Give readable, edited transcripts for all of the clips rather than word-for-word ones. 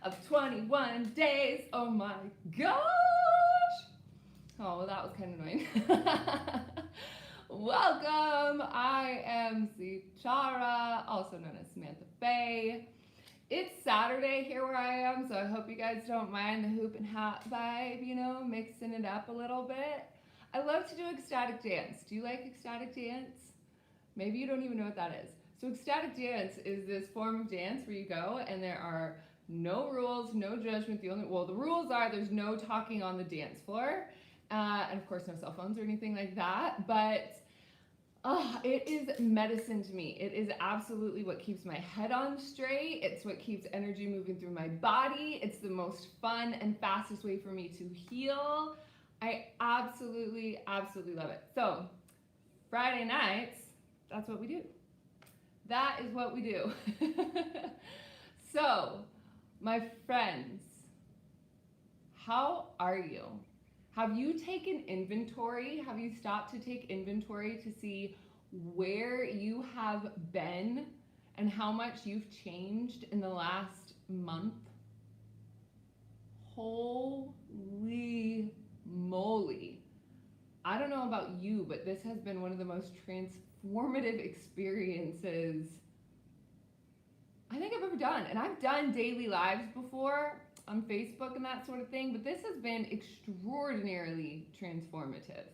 of 21 days. Oh my gosh. Oh, well, that was kind of annoying. Welcome. I am Sitara, also known as Samantha Faye. It's Saturday here where I am, so I hope you guys don't mind the hoop and hat vibe, you know, mixing it up a little bit. I love to do ecstatic dance. Do you like ecstatic dance? Maybe you don't even know what that is. So ecstatic dance is this form of dance where you go and there are no rules, no judgment. The rules are there's no talking on the dance floor. And of course no cell phones or anything like that. But it is medicine to me. It is absolutely what keeps my head on straight. It's what keeps energy moving through my body. It's the most fun and fastest way for me to heal. I absolutely, absolutely love it. So Friday nights, that's what we do. That is what we do. So, my friends, how are you? Have you taken inventory? Have you stopped to take inventory to see where you have been and how much you've changed in the last month? Holy moly. I don't know about you, but this has been one of the most transformative experiences I think I've ever done. And I've done daily lives before on Facebook and that sort of thing, but this has been extraordinarily transformative.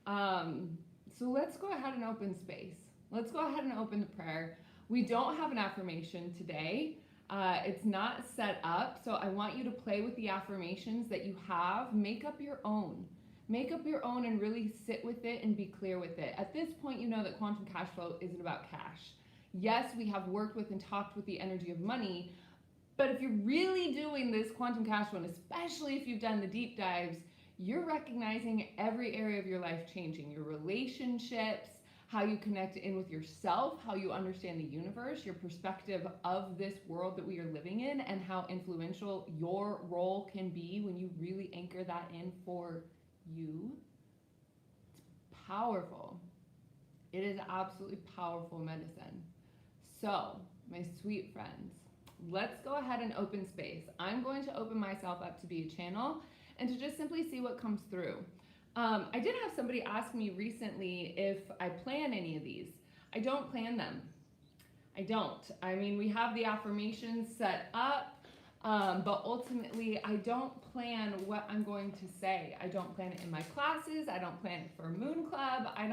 So let's go ahead and open space. Let's go ahead and open the prayer. We don't have an affirmation today. It's not set up, so I want you to play with the affirmations that you have. Make up your own. Make up your own and really sit with it and be clear with it. At this point, you know that quantum cash flow isn't about cash. Yes, we have worked with and talked with the energy of money, but if you're really doing this quantum cash flow, and especially if you've done the deep dives, you're recognizing every area of your life changing. Your relationships, how you connect in with yourself, how you understand the universe, your perspective of this world that we are living in, and how influential your role can be when you really anchor that in for you. It's powerful. It is absolutely powerful medicine. So, my sweet friends, let's go ahead and open space. I'm going to open myself up to be a channel and to just simply see what comes through. I did have somebody ask me recently if I plan any of these. I don't plan them. I don't. I mean, we have the affirmations set up, but ultimately I don't plan what I'm going to say. I don't plan it in my classes. I don't plan it for Moon Club. I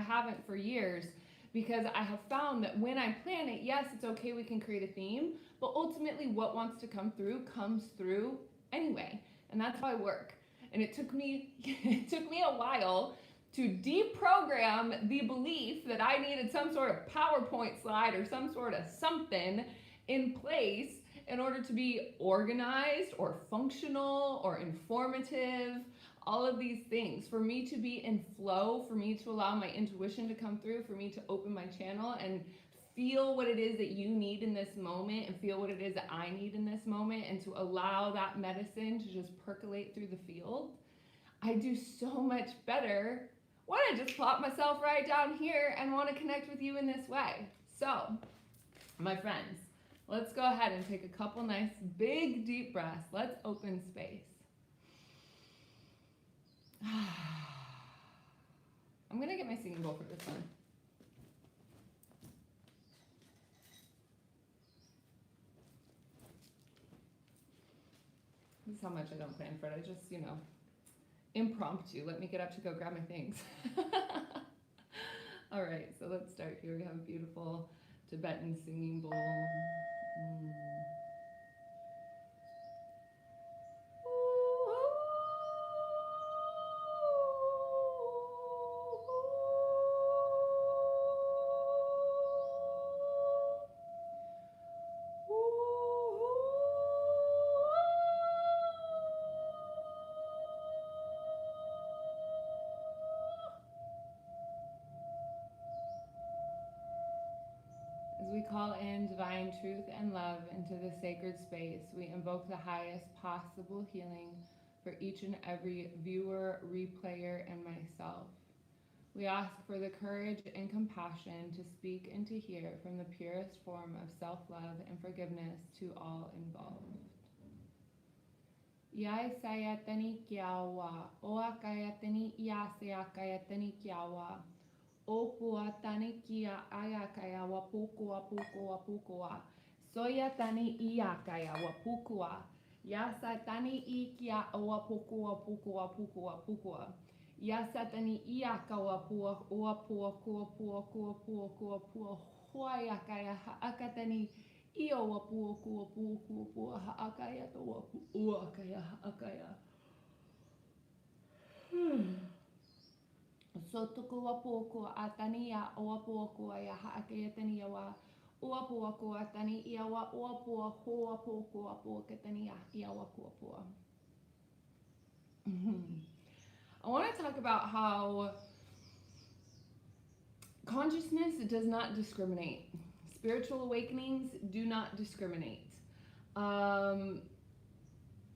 haven't for years, because I have found that when I plan it, yes, it's okay, we can create a theme, but ultimately what wants to come through comes through anyway. And that's how I work. And it took me a while to deprogram the belief that I needed some sort of PowerPoint slide or some sort of something in place in order to be organized or functional or informative, all of these things. For me to be in flow, for me to allow my intuition to come through, for me to open my channel and feel what it is that you need in this moment and feel what it is that I need in this moment, and to allow that medicine to just percolate through the field, I do so much better when I just plop myself right down here and want to connect with you in this way. So, my friends, let's go ahead and take a couple nice big deep breaths. Let's open space. I'm going to get my singing bowl for this one. This is how much I don't plan for it. I just, impromptu. Let me get up to go grab my things. All right, so let's start here. We have a beautiful Tibetan singing bowl. As we call in divine truth and love into the sacred space, we invoke the highest possible healing for each and every viewer, replayer, and myself. We ask for the courage and compassion to speak and to hear from the purest form of self-love and forgiveness to all involved. Yai sayatani kiawa. Oa kayatani ia sayakayatani kiawa. Opua tani kia ayakaya wapukua pukua pukua. Soya tani iyakaya wapukua. Yasa tani ikia wapukua pukua pukua pukua. Yasa tani iyaka wapua wapua kua pua kua pua kua pua. Huayakaya haakatani iyo wapua kua pua kua pua haakaya to wapu uakaya haakaya. So tuku wapuku atani ya wapuku ya haakayatani ya wa wapuku atani ya wa wapuku wapuku wapuku atani ya wapuku. I want to talk about how consciousness does not discriminate. Spiritual awakenings do not discriminate.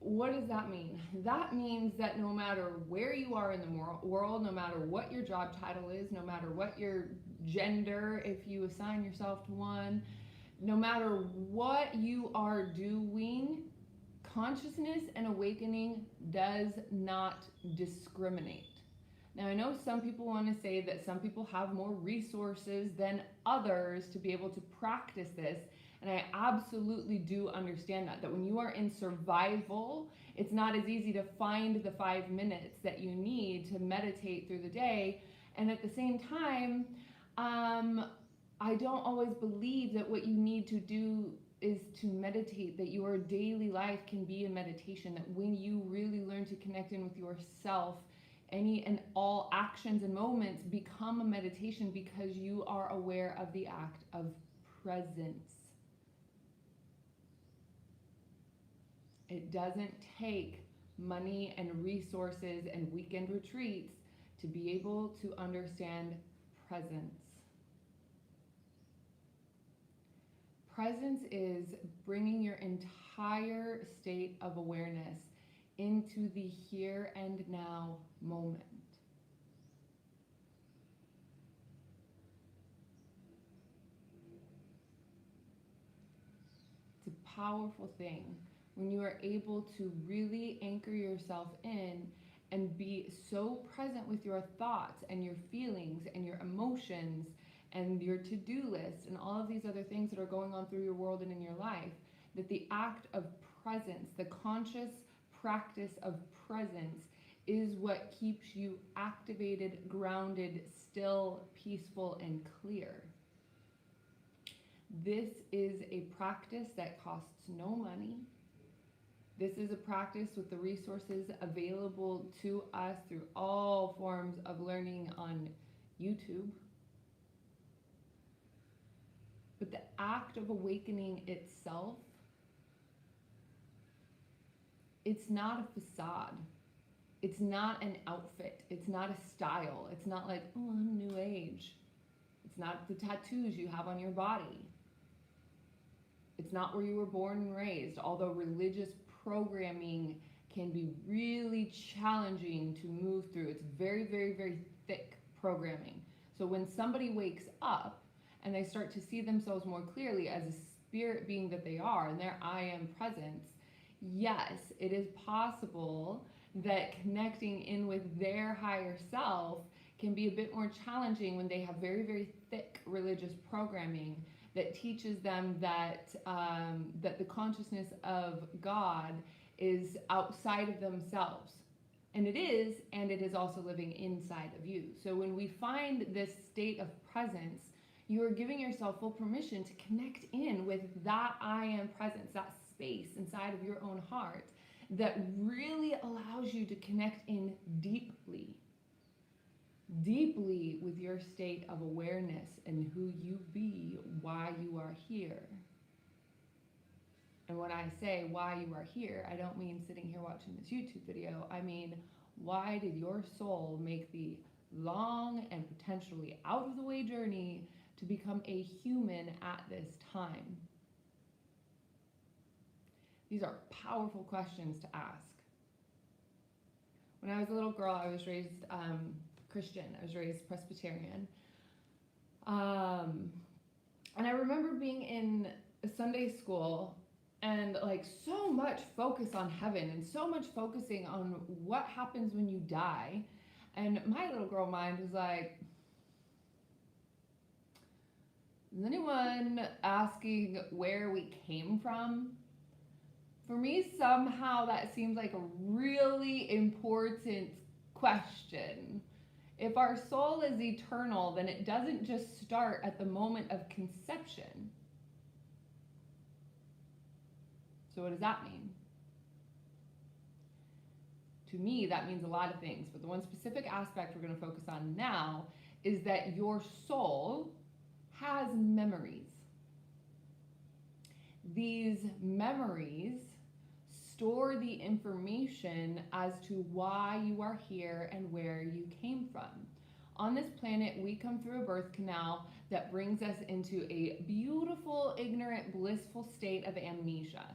What does that mean? That means that no matter where you are in the world, no matter what your job title is, no matter what your gender, if you assign yourself to one, no matter what you are doing, consciousness and awakening does not discriminate. Now, I know some people want to say that some people have more resources than others to be able to practice this. And I absolutely do understand that when you are in survival, it's not as easy to find the 5 minutes that you need to meditate through the day. And at the same time, I don't always believe that what you need to do is to meditate, that your daily life can be a meditation, that when you really learn to connect in with yourself, any and all actions and moments become a meditation because you are aware of the act of presence. It doesn't take money and resources and weekend retreats to be able to understand presence. Presence is bringing your entire state of awareness into the here and now moment. It's a powerful thing when you are able to really anchor yourself in and be so present with your thoughts and your feelings and your emotions and your to-do list and all of these other things that are going on through your world and in your life, that the act of presence, the conscious practice of presence, is what keeps you activated, grounded, still, peaceful, and clear. This is a practice that costs no money. This is a practice with the resources available to us through all forms of learning on YouTube. But the act of awakening itself, it's not a facade. It's not an outfit. It's not a style. It's not like, oh, I'm new age. It's not the tattoos you have on your body. It's not where you were born and raised, although religious programming can be really challenging to move through. It's very, very, very thick programming. So when somebody wakes up and they start to see themselves more clearly as a spirit being that they are, and their I am presence, yes, it is possible that connecting in with their higher self can be a bit more challenging when they have very, very thick religious programming that teaches them that that the consciousness of God is outside of themselves. And it is also living inside of you. So when we find this state of presence, you are giving yourself full permission to connect in with that I am presence, that space inside of your own heart that really allows you to connect in deeply with your state of awareness and who you be, why you are here. And when I say why you are here, I don't mean sitting here watching this YouTube video. I mean, why did your soul make the long and potentially out of the way journey to become a human at this time? These are powerful questions to ask. When I was a little girl, I was raised Christian. I was raised Presbyterian. And I remember being in a Sunday school and like so much focus on heaven and so much focusing on what happens when you die. And my little girl mind was like, is anyone asking where we came from? For me, somehow that seems like a really important question. If our soul is eternal, then it doesn't just start at the moment of conception. So what does that mean? To me, that means a lot of things, but the one specific aspect we're going to focus on now is that your soul has memories. These memories store the information as to why you are here and where you came from. On this planet, we come through a birth canal that brings us into a beautiful, ignorant, blissful state of amnesia.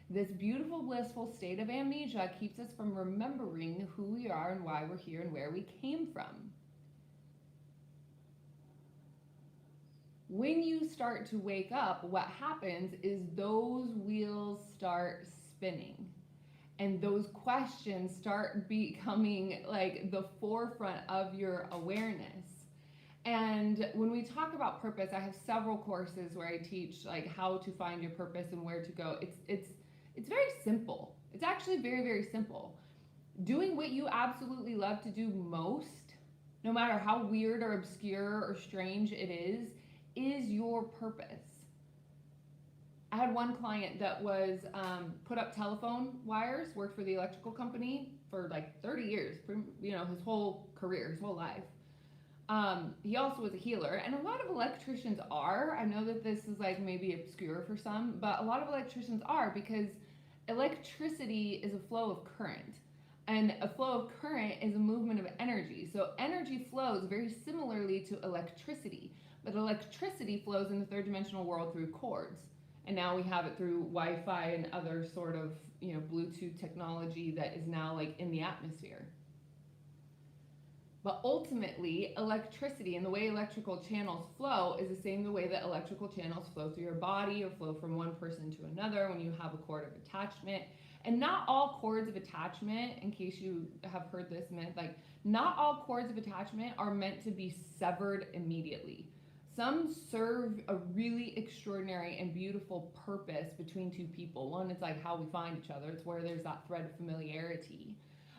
This beautiful, blissful state of amnesia keeps us from remembering who we are and why we're here and where we came from. When you start to wake up, what happens is those wheels start spinning. And those questions start becoming like the forefront of your awareness. And when we talk about purpose, I have several courses where I teach like how to find your purpose and where to go. It's very simple. It's actually very, very simple. Doing what you absolutely love to do most, no matter how weird or obscure or strange it is your purpose. I had one client that was put up telephone wires, worked for the electrical company for like 30 years, his whole career, his whole life. He also was a healer, and a lot of electricians are. I know that this is like maybe obscure for some, but a lot of electricians are, because electricity is a flow of current, and a flow of current is a movement of energy. So energy flows very similarly to electricity, but electricity flows in the third dimensional world through cords. And now we have it through Wi-Fi and other sort of, Bluetooth technology that is now like in the atmosphere. But ultimately, electricity and the way electrical channels flow is the same the way that electrical channels flow through your body or flow from one person to another when you have a cord of attachment. And not all cords of attachment, in case you have heard this myth, like not all cords of attachment are meant to be severed immediately. Some serve a really extraordinary and beautiful purpose between two people. One, it's like how we find each other. It's where there's that thread of familiarity.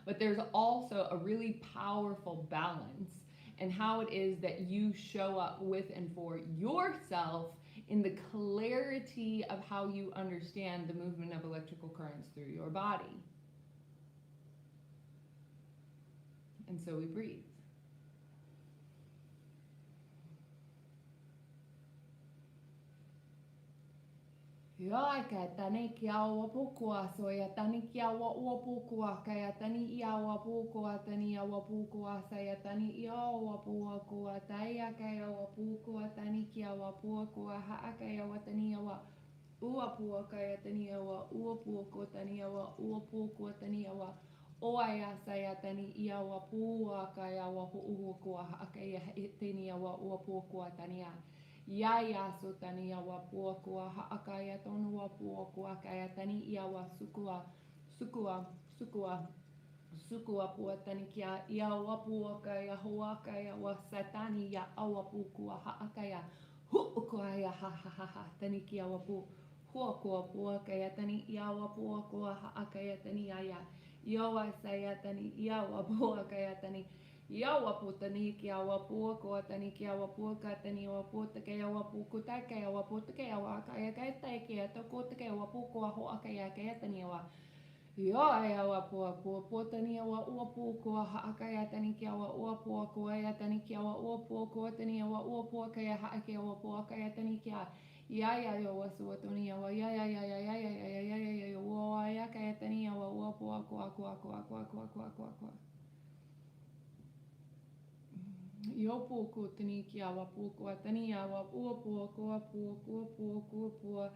But there's also a really powerful balance in how it is that you show up with and for yourself in the clarity of how you understand the movement of electrical currents through your body. And so we breathe. Ia ka tani ki awa pukua soia tani ki awa ua pukua kaya tani I awa pukua tani awa pukua saya tani I awa pukua taia kaya awa pukua tani ki awa pukua haa kaya awa tani awa ua pua kaya tani awa ua pukua tani awa ua pukua tani awa oaya saya tani I awa pua kaya awa pukua haa kaya tani awa ua pukua tani a Yaya so tani awa puakua haakaya tonu wa puakua kaya tani iawa sukua pua tani kia iawa puakaya hoakaya wa satani ya awa pukua haakaya huukaya ha tani kia wa puakua puakaya tani iawa puakua haakaya tani aya iawa saya tani iawa puakaya tani Yawa putani ki awa puako tani ki awa puaka tani awa puta ke awa puku ta ke awa puta ke awa kaya kaya ta ke to ko te ke awa puko ho akaya kaya tani awa yo awa puako putani awa ua puko ha akaya tani ki awa ua puako ya tani ki awa ua puako tani awa ua puaka ya ha ke awa puaka ya tani ki ya yo wasu tani awa ya yo ya kaya tani awa ua puako Yopuku tani ki awa puku tani awa ua puku pua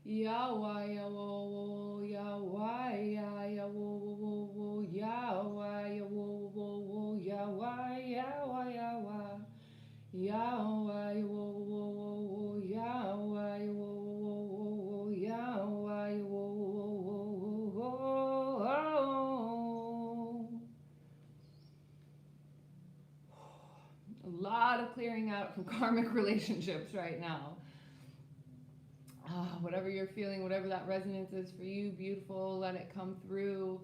yawa yawa yawa yawa yawa yawa yawa yawa yawa yawa yawa yawa yawa out from karmic relationships right now. Whatever you're feeling, whatever that resonance is for you, beautiful, let it come through.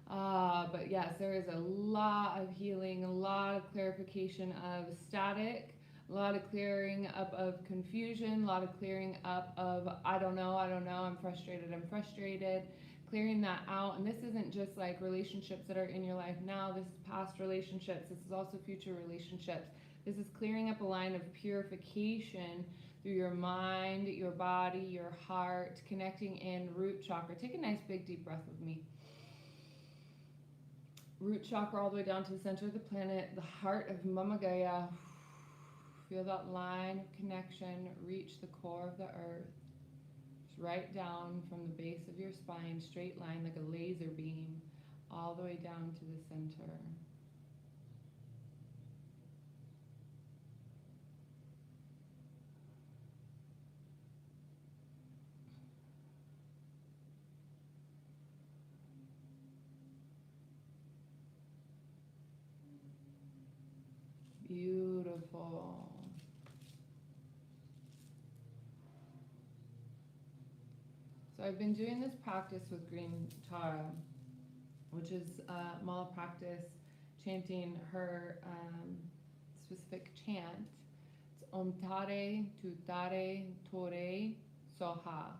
But yes, there is a lot of healing, a lot of clarification of static, a lot of clearing up of confusion, a lot of clearing up of I don't know, I'm frustrated, clearing that out. And this isn't just like relationships that are in your life now, this is past relationships, this is also future relationships. This is clearing up a line of purification through your mind, your body, your heart, connecting in root chakra. Take a nice big deep breath with me. Root chakra all the way down to the center of the planet, the heart of Mama Gaia. Feel that line of connection reach the core of the earth. Just right down from the base of your spine, straight line like a laser beam, all the way down to the center. Beautiful. So I've been doing this practice with green Tara, which is mala practice, chanting her specific chant. It's Om Tare, Tutare, Tore, Soha.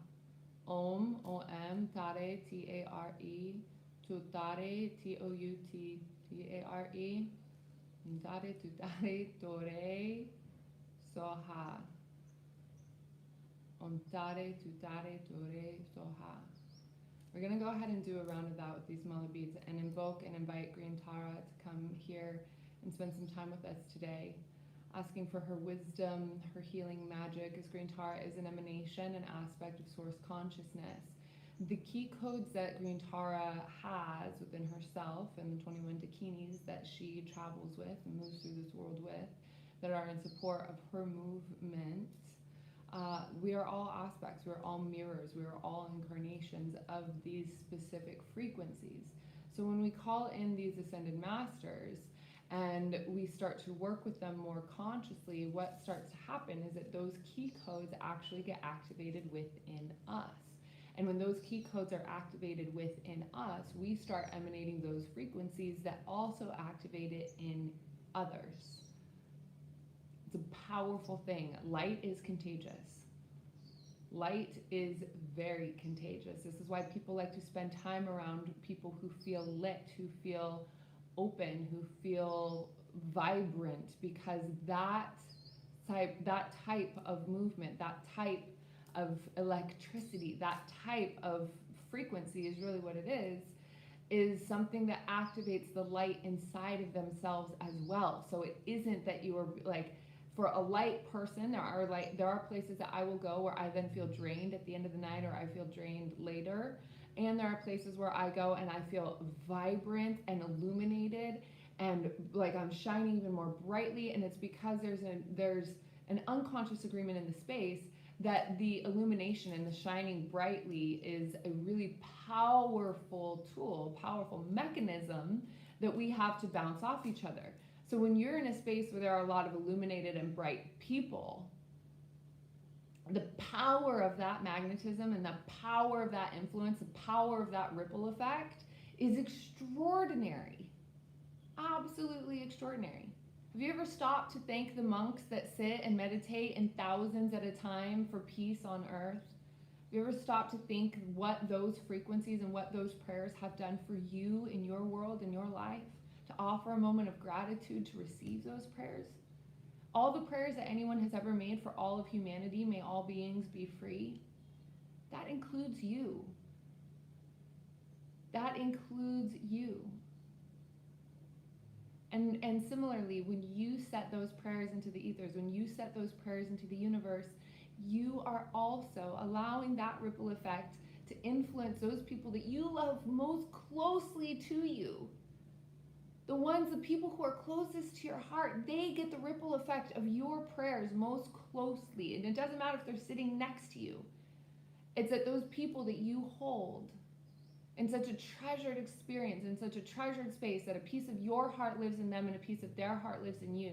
Om, O-M, Tare, T-A-R-E, Tutare, T-O-U-T-T-A-R-E. Tare, tutare, tore, soha. Om tare, tutare, tore, soha. We're going to go ahead and do a round of that with these mala beads and invoke and invite Green Tara to come here and spend some time with us today, asking for her wisdom, her healing magic, as Green Tara is an emanation, an aspect of source consciousness. The key codes that Green Tara has within herself and the 21 dakinis that she travels with and moves through this world with that are in support of her movement, we are all aspects, we are all mirrors, we are all incarnations of these specific frequencies. So when we call in these ascended masters and we start to work with them more consciously, what starts to happen is that those key codes actually get activated within us. And when those key codes are activated within us, we start emanating those frequencies that also activate it in others. It's a powerful thing. Light is contagious. Light is very contagious. This is why people like to spend time around people who feel lit, who feel open, who feel vibrant, because that type of movement, that type of electricity, that type of frequency is really what it is something that activates the light inside of themselves as well. So it isn't that you are like, for a light person, there are places that I will go where I then feel drained at the end of the night, or I feel drained later. And there are places where I go and I feel vibrant and illuminated and like I'm shining even more brightly. And it's because there's an unconscious agreement in the space that the illumination and the shining brightly is a really powerful tool, powerful mechanism that we have to bounce off each other. So when you're in a space where there are a lot of illuminated and bright people, the power of that magnetism and the power of that influence, the power of that ripple effect is extraordinary. Absolutely extraordinary. Have you ever stopped to thank the monks that sit and meditate in thousands at a time for peace on earth? Have you ever stopped to think what those frequencies and what those prayers have done for you in your world, in your life? To offer a moment of gratitude to receive those prayers? All the prayers that anyone has ever made for all of humanity, may all beings be free, that includes you. That includes you. And similarly, when you set those prayers into the ethers, when you set those prayers into the universe, you are also allowing that ripple effect to influence those people that you love most closely to you. The people who are closest to your heart, they get the ripple effect of your prayers most closely. And it doesn't matter if they're sitting next to you. It's that those people that you hold in such a treasured experience, in such a treasured space, that a piece of your heart lives in them and a piece of their heart lives in you.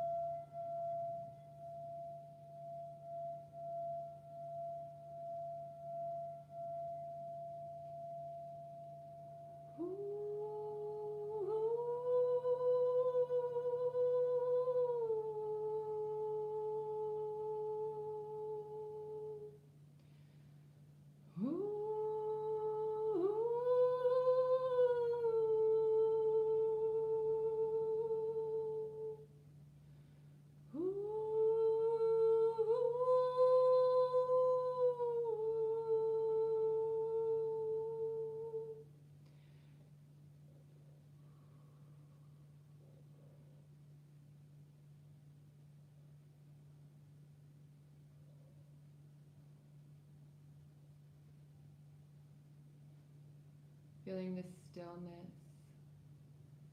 Feeling the stillness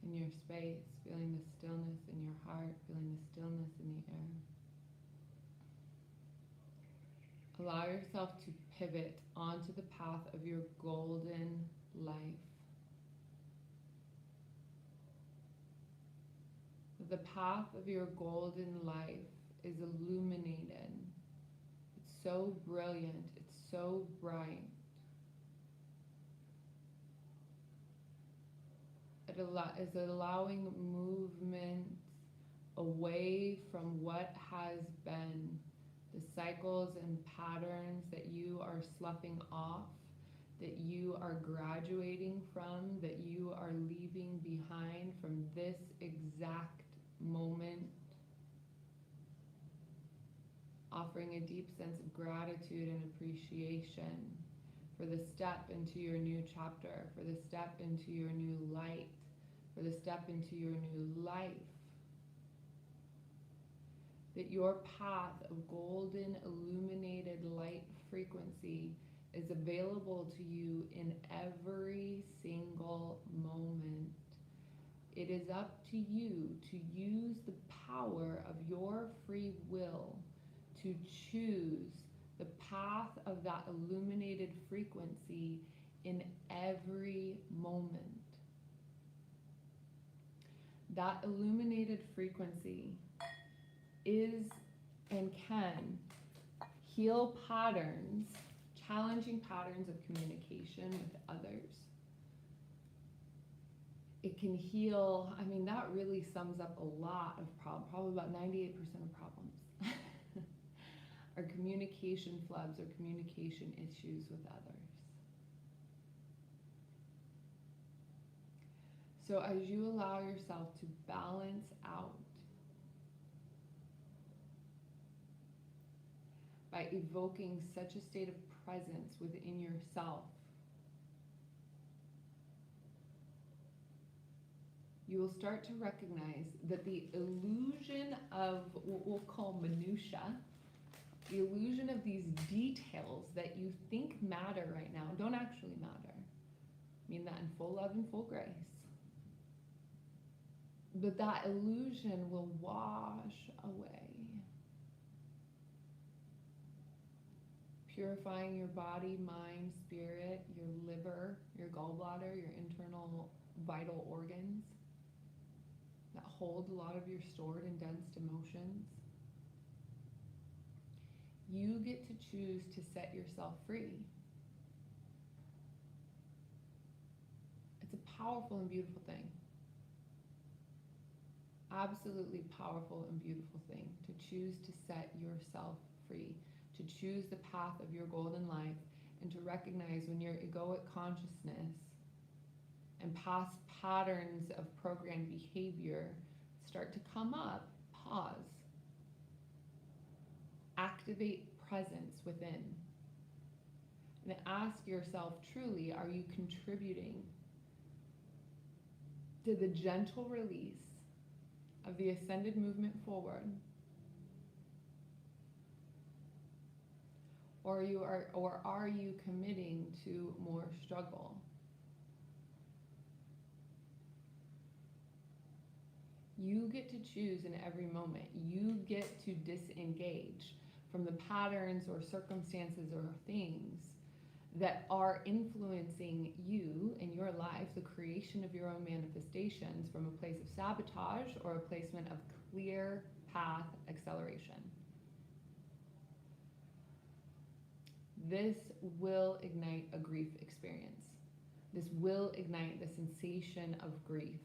in your space, feeling the stillness in your heart, feeling the stillness in the air. Allow yourself to pivot onto the path of your golden life. The path of your golden life is illuminated. It's so brilliant, it's so bright. It is allowing movement away from what has been, the cycles and patterns that you are sloughing off, that you are graduating from, that you are leaving behind from this exact moment. Offering a deep sense of gratitude and appreciation for the step into your new chapter, for the step into your new light, for the step into your new life. That your path of golden illuminated light frequency is available to you in every single moment. It is up to you to use the power of your free will to choose the path of that illuminated frequency in every moment. That illuminated frequency is and can heal patterns, challenging patterns of communication with others. It can heal, I mean, that really sums up a lot of problems, probably about 98% of problems. Or communication flubs or communication issues with others. So as you allow yourself to balance out by evoking such a state of presence within yourself, you will start to recognize that the illusion of what we'll call minutia, the illusion of these details that you think matter right now don't actually matter. I mean that in full love and full grace. But that illusion will wash away. Purifying your body, mind, spirit, your liver, your gallbladder, your internal vital organs that hold a lot of your stored and dense emotions. You get to choose to set yourself free. It's a powerful and beautiful thing. Absolutely powerful and beautiful thing to choose to set yourself free, to choose the path of your golden life, and to recognize when your egoic consciousness and past patterns of programmed behavior start to come up, pause. Activate presence within. And ask yourself, truly, are you contributing to the gentle release of the ascended movement forward? Or are you committing to more struggle? You get to choose in every moment. You get to disengage from the patterns or circumstances or things that are influencing you in your life, the creation of your own manifestations from a place of sabotage or a placement of clear path acceleration. This will ignite a grief experience. This will ignite the sensation of grief.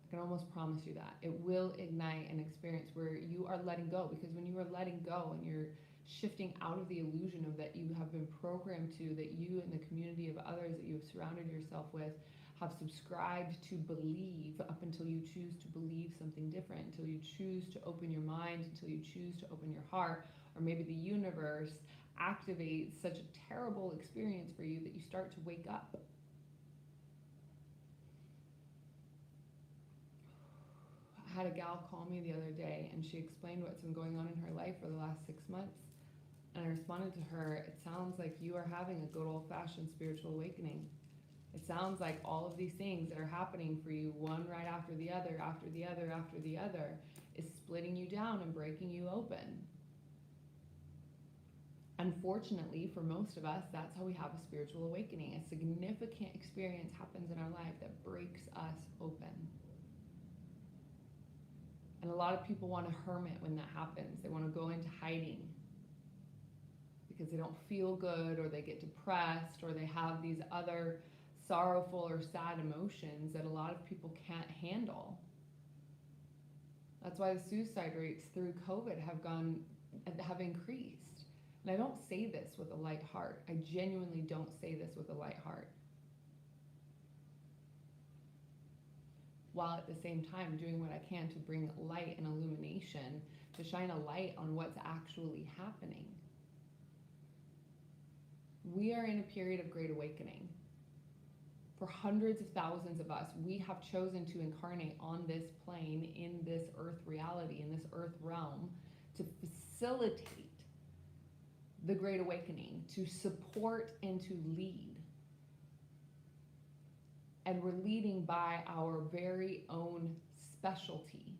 I can almost promise you that. It will ignite an experience where you are letting go, because when you are letting go and you're shifting out of the illusion of that you have been programmed to, that you and the community of others that you have surrounded yourself with have subscribed to believe, up until you choose to believe something different, until you choose to open your mind, until you choose to open your heart, or maybe the universe activates such a terrible experience for you that you start to wake up. I had a gal call me the other day and she explained what's been going on in her life for the last 6 months. And I responded to her, it sounds like you are having a good old-fashioned spiritual awakening. It sounds like all of these things that are happening for you, one right after the other, after the other, after the other, is splitting you down and breaking you open. Unfortunately, for most of us, that's how we have a spiritual awakening. A significant experience happens in our life that breaks us open. And a lot of people want to hermit when that happens. They want to go into hiding because they don't feel good, or they get depressed, or they have these other sorrowful or sad emotions that a lot of people can't handle. That's why the suicide rates through COVID have increased. And I don't say this with a light heart. I genuinely don't say this with a light heart. While at the same time doing what I can to bring light and illumination, to shine a light on what's actually happening. We are in a period of great awakening. For hundreds of thousands of us, we have chosen to incarnate on this plane, in this earth reality, in this earth realm, to facilitate the great awakening, to support and to lead. And we're leading by our very own specialty.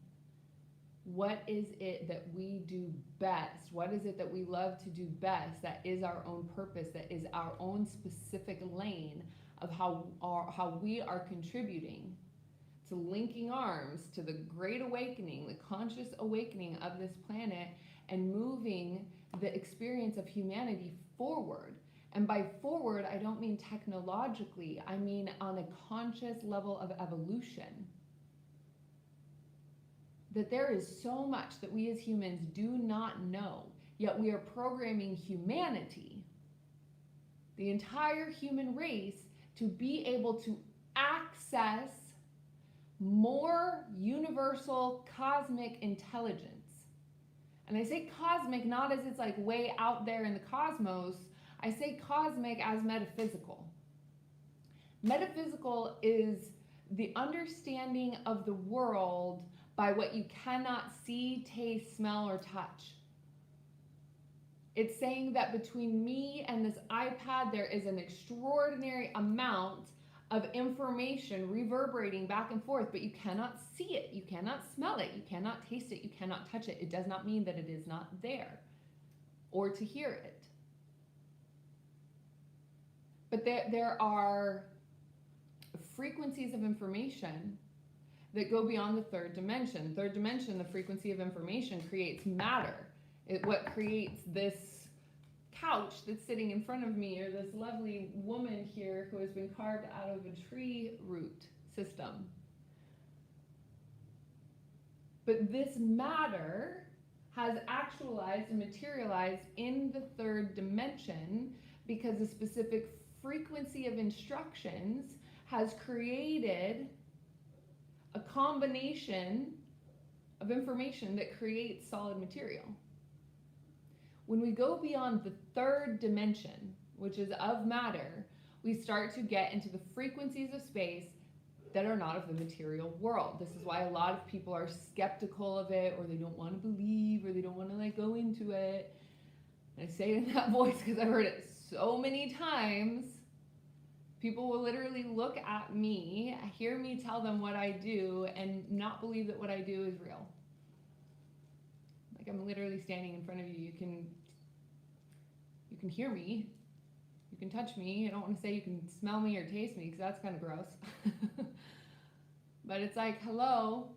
What is it that we do best? What is it that we love to do best that is our own purpose, that is our own specific lane of how we are contributing to linking arms to the great awakening, the conscious awakening of this planet, and moving the experience of humanity forward. And by forward, I don't mean technologically, I mean on a conscious level of evolution. That there is so much that we as humans do not know, yet we are programming humanity, the entire human race, to be able to access more universal cosmic intelligence. And I say cosmic not as it's like way out there in the cosmos. I say cosmic as metaphysical. Metaphysical is the understanding of the world by what you cannot see, taste, smell, or touch. It's saying that between me and this iPad, there is an extraordinary amount of information reverberating back and forth, but you cannot see it, you cannot smell it, you cannot taste it, you cannot touch it. It does not mean that it is not there, or to hear it. But there are frequencies of information that go beyond the third dimension. Third dimension, the frequency of information creates matter. What creates this couch that's sitting in front of me, or this lovely woman here who has been carved out of a tree root system. But this matter has actualized and materialized in the third dimension because a specific frequency of instructions has created a combination of information that creates solid material. When we go beyond the third dimension, which is of matter, we start to get into the frequencies of space that are not of the material world. This is why a lot of people are skeptical of it, or they don't want to believe, or they don't want to go into it. And I say it in that voice because I've heard it so many times. People will literally look at me, hear me tell them what I do, and not believe that what I do is real. Like, I'm literally standing in front of you. You can hear me. You can touch me. I don't want to say you can smell me or taste me because that's kind of gross. But it's like, hello.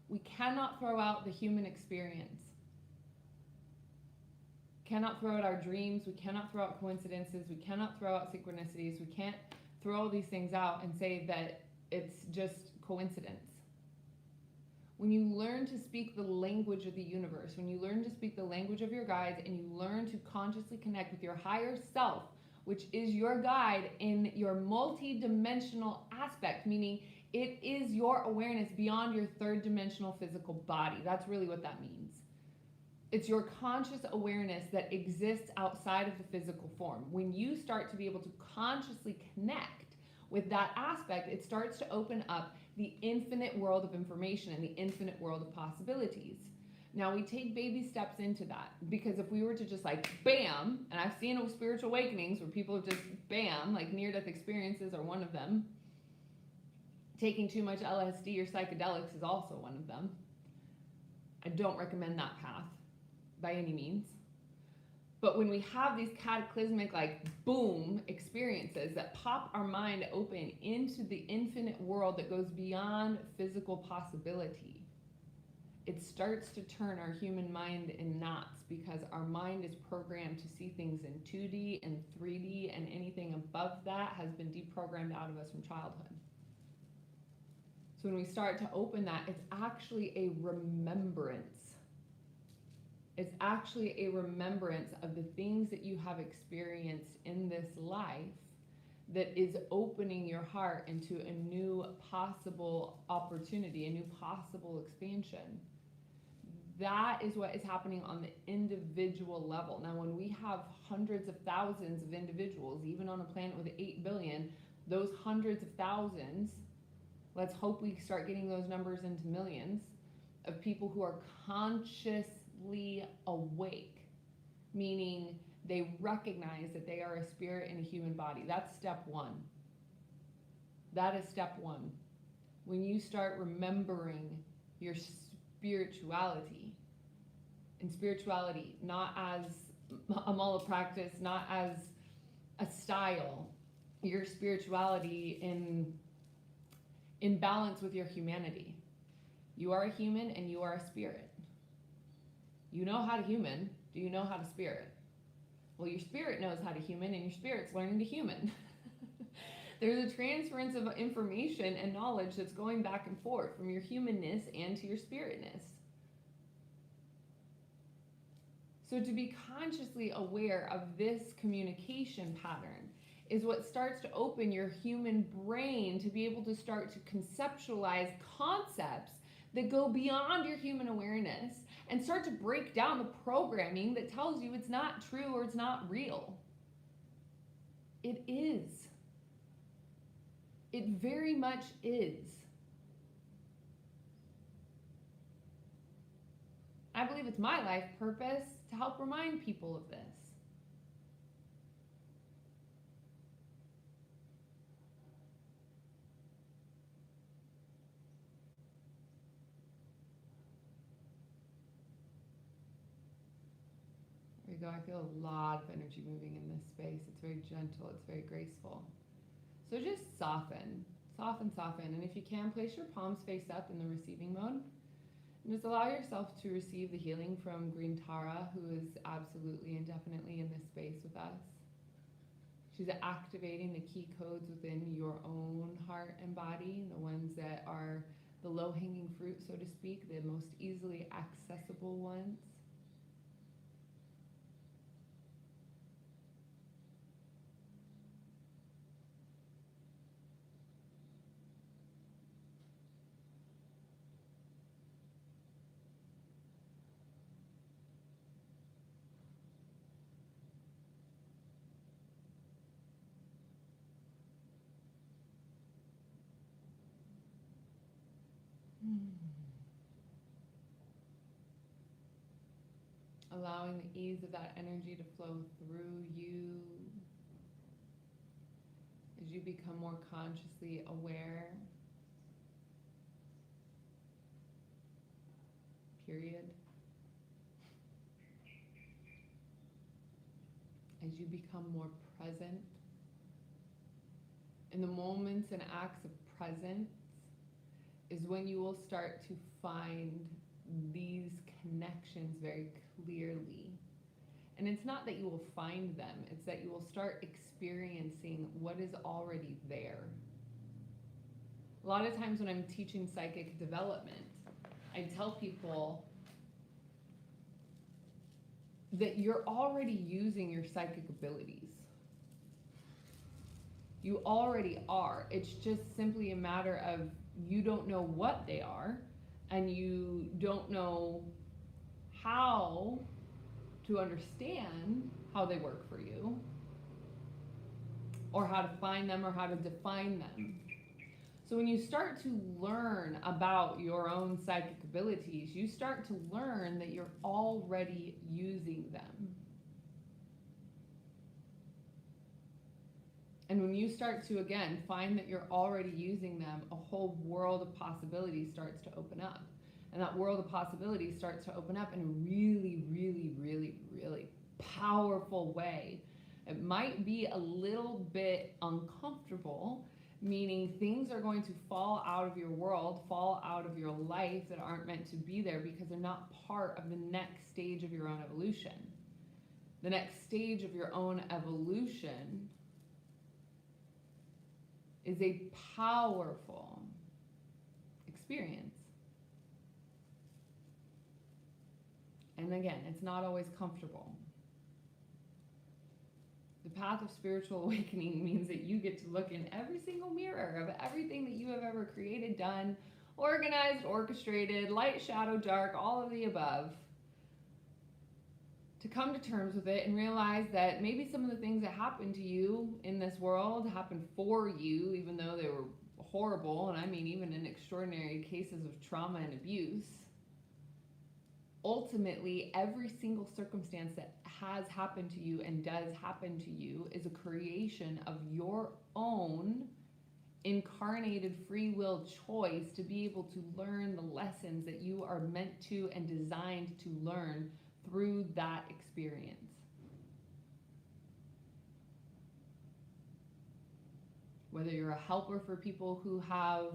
We cannot throw out the human experience. Cannot throw out our dreams. We cannot throw out coincidences. We cannot throw out synchronicities. We can't throw all these things out and say that it's just coincidence. When you learn to speak the language of the universe, when you learn to speak the language of your guides, and you learn to consciously connect with your higher self, which is your guide in your multi-dimensional aspect, meaning it is your awareness beyond your third dimensional physical body. That's really what that means. It's your conscious awareness that exists outside of the physical form. When you start to be able to consciously connect with that aspect, it starts to open up the infinite world of information and the infinite world of possibilities. Now we take baby steps into that, because if we were to just like bam, and I've seen spiritual awakenings where people have just bam, like near-death experiences are one of them. Taking too much LSD or psychedelics is also one of them. I don't recommend that path by any means. But when we have these cataclysmic, like boom experiences that pop our mind open into the infinite world that goes beyond physical possibility, it starts to turn our human mind in knots, because our mind is programmed to see things in 2D and 3D, and anything above that has been deprogrammed out of us from childhood. So when we start to open that, it's actually a remembrance. It's actually a remembrance of the things that you have experienced in this life that is opening your heart into a new possible opportunity, a new possible expansion. That is what is happening on the individual level. Now, when we have hundreds of thousands of individuals, even on a planet with 8 billion, those hundreds of thousands, let's hope we start getting those numbers into millions of people who are consciously awake, meaning they recognize that they are a spirit in a human body. That's step one. That is step one. When you start remembering your spirituality, and spirituality not as a mall of practice, not as a style, your spirituality in balance with your humanity. You are a human and you are a spirit. You know how to human. Do you know how to spirit? Well, your spirit knows how to human, and your spirit's learning to human. There's a transference of information and knowledge that's going back and forth from your humanness and to your spiritness. So to be consciously aware of this communication pattern is what starts to open your human brain to be able to start to conceptualize concepts that go beyond your human awareness, and start to break down the programming that tells you it's not true or it's not real. It is. It very much is. I believe it's my life purpose to help remind people of this. There you go. I feel a lot of energy moving in this space. It's very gentle. It's very graceful. So just soften, soften, soften. And if you can, place your palms face up in the receiving mode. And just allow yourself to receive the healing from Green Tara, who is absolutely and definitely in this space with us. She's activating the key codes within your own heart and body, the ones that are the low-hanging fruit, so to speak, the most easily accessible ones. Allowing the ease of that energy to flow through you as you become more consciously aware. Period. As you become more present. In the moments and acts of presence is when you will start to find these connections very clearly. And it's not that you will find them, it's that you will start experiencing what is already there. A lot of times when I'm teaching psychic development, I tell people that you're already using your psychic abilities. You already are. It's just simply a matter of you don't know what they are, and you don't know how to understand how they work for you, or how to find them, or how to define them. So when you start to learn about your own psychic abilities, you start to learn that you're already using them. And when you start to, again, find that you're already using them, a whole world of possibilities starts to open up. And that world of possibilities starts to open up in a really, really, really, really powerful way. It might be a little bit uncomfortable, meaning things are going to fall out of your world, fall out of your life that aren't meant to be there because they're not part of the next stage of your own evolution. The next stage of your own evolution is a powerful experience. And again, it's not always comfortable. The path of spiritual awakening means that you get to look in every single mirror of everything that you have ever created, done, organized, orchestrated, light, shadow, dark, all of the above, to come to terms with it and realize that maybe some of the things that happened to you in this world happened for you, even though they were horrible, and I mean even in extraordinary cases of trauma and abuse. Ultimately, every single circumstance that has happened to you and does happen to you is a creation of your own incarnated free will choice to be able to learn the lessons that you are meant to and designed to learn through that experience. Whether you're a helper for people who have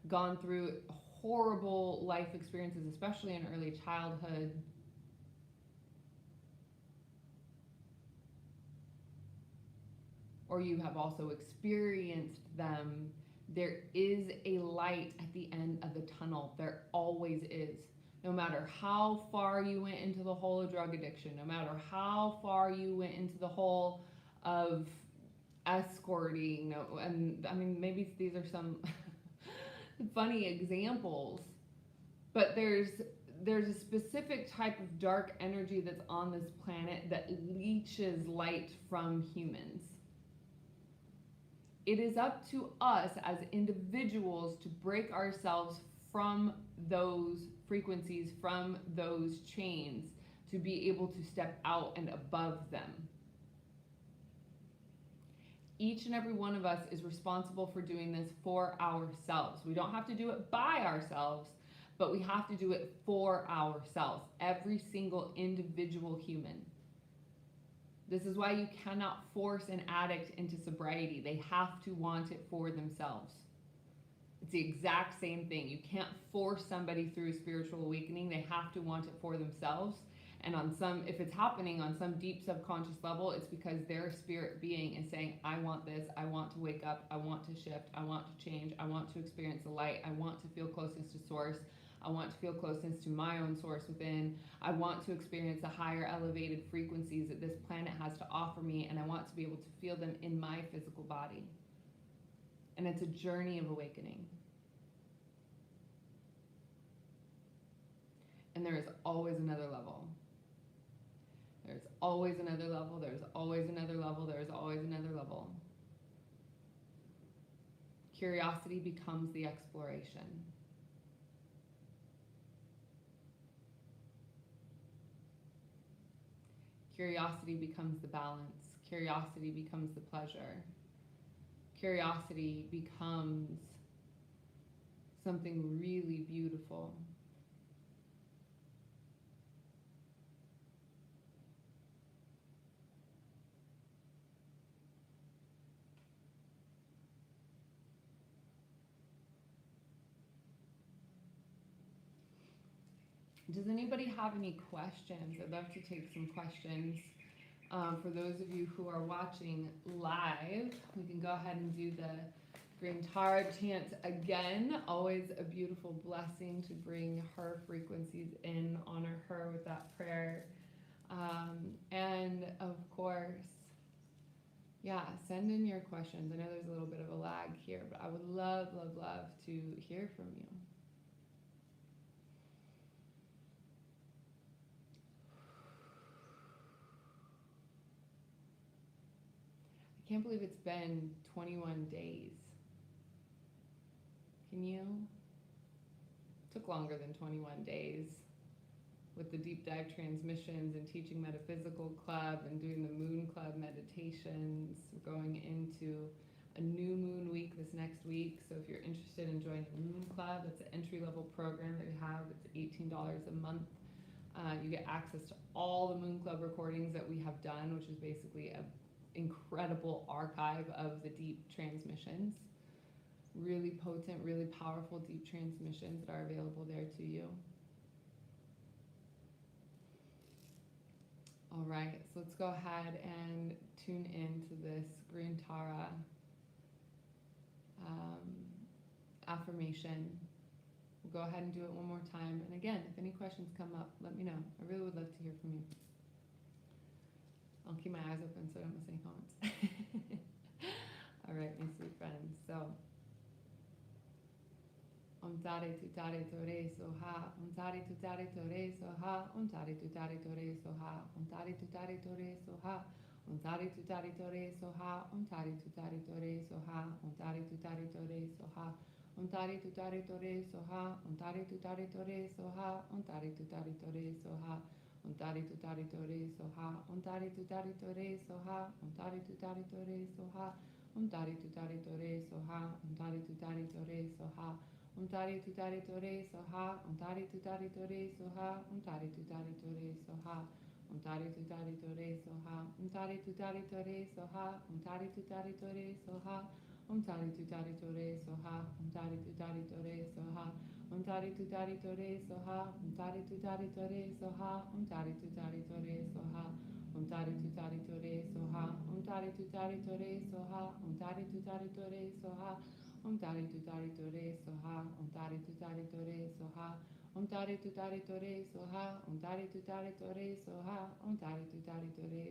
gone through horrible life experiences, especially in early childhood, or you have also experienced them, there is a light at the end of the tunnel. There always is. No matter how far you went into the hole of drug addiction, no matter how far you went into the hole of escorting, and I mean, maybe these are some funny examples, but there's a specific type of dark energy that's on this planet that leeches light from humans. It is up to us as individuals to break ourselves from those frequencies, from those chains, to be able to step out and above them. Each and every one of us is responsible for doing this for ourselves. We don't have to do it by ourselves, but we have to do it for ourselves. Every single individual human. This is why you cannot force an addict into sobriety. They have to want it for themselves. It's the exact same thing. You can't force somebody through spiritual awakening. They have to want it for themselves. And if it's happening on some deep subconscious level, it's because their spirit being is saying, I want this, I want to wake up, I want to shift, I want to change, I want to experience the light, I want to feel closeness to source, I want to feel closeness to my own source within, I want to experience the higher elevated frequencies that this planet has to offer me, and I want to be able to feel them in my physical body. And it's a journey of awakening. And there is always another level. There's always another level, there's always another level, there's always another level. Curiosity becomes the exploration. Curiosity becomes the balance. Curiosity becomes the pleasure. Curiosity becomes something really beautiful. Does anybody have any questions? I'd love to take some questions. For those of you who are watching live, we can go ahead and do the green tar chant again. Always a beautiful blessing to bring her frequencies in, honor her with that prayer. And of course, yeah, send in your questions. I know there's a little bit of a lag here, but I would love, love, love to hear from you. I can't believe it's been 21 days. in you. Took longer than 21 days with the deep dive transmissions and teaching Metaphysical Club and doing the Moon Club meditations. We're going into a new moon week this next week. So if you're interested in joining the Moon Club, it's an entry-level program that we have. It's $18 a month. You get access to all the Moon Club recordings that we have done, which is basically an incredible archive of the deep transmissions. Really potent, really powerful deep transmissions that are available there to you. All right, so let's go ahead and tune into this Green Tara affirmation. We'll go ahead and do it one more time. And again, if any questions come up, let me know. I really would love to hear from you. I'll keep my eyes open so I don't miss any comments. All right, my sweet friends. So, Tare tu tare tore soha, tare tu tare tore soha, tare tu tare tore soha, tare tu tare tore soha, tare tu tare tore soha, tare tu tare tore soha, tare tu tare tore soha, tare tu tare tore soha, tare tu tare tore soha, tare tu tare tore soha, tare tu tare tore soha, tare tu tare tore soha, tare tu tare tore soha, tare tu tare tore soha, tare tu tare tore soha. Tare tu tare tore soha, tare tu tare tore soha, tare tu tare tore soha, tare tu tare tore soha, tare tu tare tore soha, tare tu tare tore soha, tare tu tare tore soha, tare tu tare tore soha, tare tu tare tore soha, tare tu tare tore soha, tare tu tare tore soha, tare tu tare tore soha, tare tu tare tore soha, tare tu tare tore soha. Tare tu tare tore soha, tare tu tare tore soha, tare tu tare tore soha, tare tu tare tore soha, tare tu tare tore soha,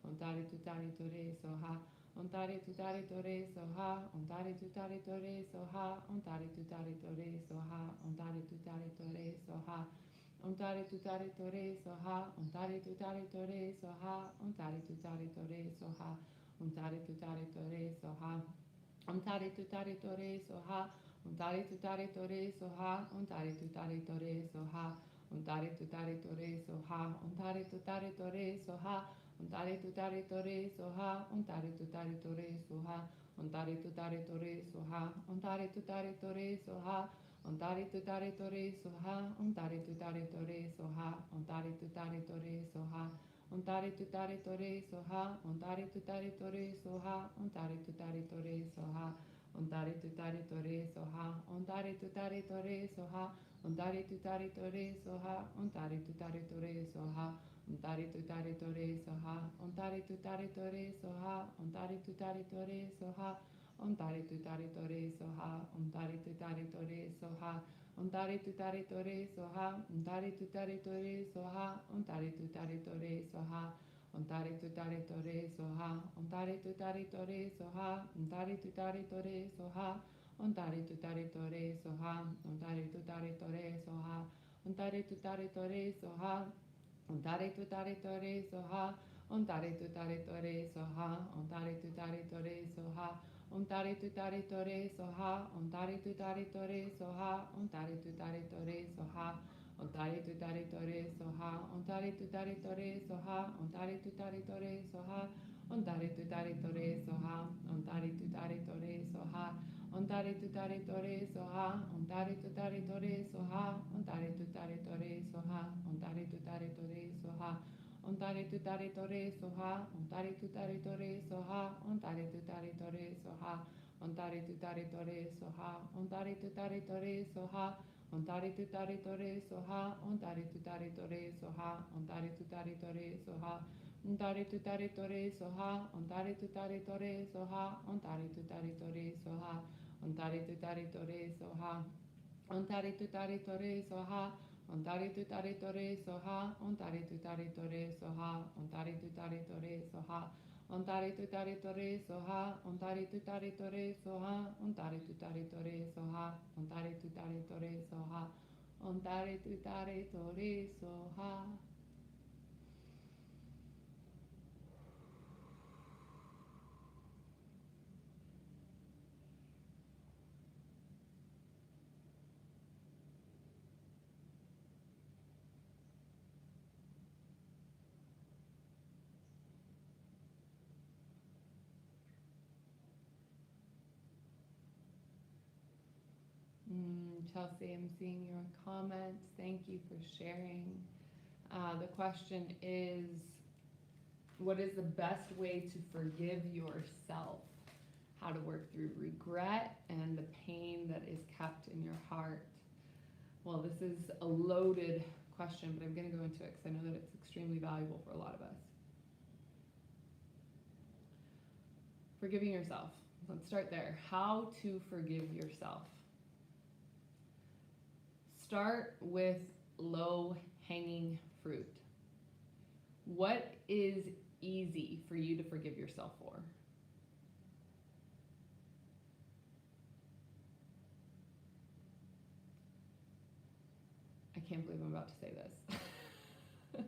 tare tu tare tore soha, tare tu tare tore soha, tare tu tare tore soha, tare tu tare tore soha, tare tu tare tore soha, tare tu tare tore soha, tare tu tare tore soha, tare tu tare tore soha, tare tu tare tore soha. Tare tu tare tore soha, tare tu tare tore soha, tare tu tare tore soha, tare tu tare tore soha, tare tu tare tore soha, tare tu tare tore soha, tare tu tare tore soha, tare tu tare tore soha, tare tu tare tore soha, tare tu tare tore soha, tare tu tare tore soha, tare tu tare tore soha. Tare tu tare tore soha, tare tu tare tore soha, tare tu tare tore soha, tare tu tare tore soha, tare tu tare tore soha, tare tu tare tore soha, tare tu tare tore soha, tare tu tare tore soha, tare tu tare tore soha, tare tu tare tore soha, tare tu tare tore soha, tare tu tare tore soha. Tare tu tare tore soha, tare tu tare tore soha, tare tu tare tore soha, tare tu tare tore soha, tare tu tare tore soha, tare tu tare tore soha, tare tu tare tore soha, tare tu tare tore soha, tare tu tare tore soha, tare tu tare tore soha, tare tu tare tore soha, tare tu tare tore soha. Tare tu tare tore soha, tare tu tare tore soha, tare tu tare tore soha, tare tu tare tore soha, tare tu tare tore soha, tare tu tare tore soha, tare tu tare tore soha, tare tu tare tore soha, tare tu tare tore soha, tare tu tare tore soha, tare tu tare tore soha, tare tu tare tore soha. Tare tu tare tore soha, tare tu tare tore soha, tare tu tare tore soha, tare tu tare tore soha, tare tu tare tore soha, tare tu tare tore soha, tare tu tare tore soha, tare tu tare tore soha, tare tu tare tore soha, tare tu tare tore soha, tare tu tare tore soha, tare tu tare tore soha, tare tu tare tore soha. Tare tu tare tore soha, tare tu tare tore soha, tare tu tare tore soha, tare tu tare tore soha, tare tu tare tore soha, tare tu tare tore soha, tare tu tare tore soha, tare tu tare tore soha. Chelsea. I'm seeing your comments. Thank you for sharing. The question is, what is the best way to forgive yourself? How to work through regret and the pain that is kept in your heart. Well, this is a loaded question, but I'm going to go into it because I know that it's extremely valuable for a lot of us. Forgiving yourself. Let's start there. How to forgive yourself. Start with low-hanging fruit. What is easy for you to forgive yourself for? I can't believe I'm about to say this.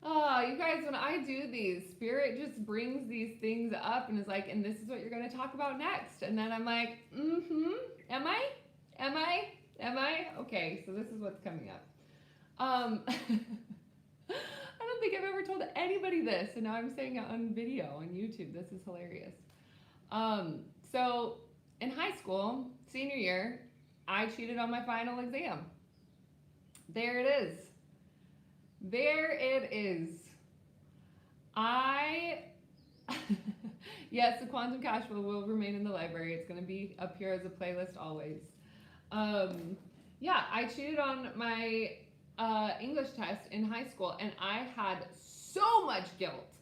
Oh, you guys, when I do these, Spirit just brings these things up and is like, and this is what you're going to talk about next. And then I'm like, am I? Okay, so this is what's coming up. I don't think I've ever told anybody this, and now I'm saying it on video on YouTube. This is hilarious. So in high school, senior year, I cheated on my final exam. There it is. There it is. Yes, the Quantum Cashflow will remain in the library. It's going to be up here as a playlist always. Yeah, I cheated on my English test in high school, and I had so much guilt.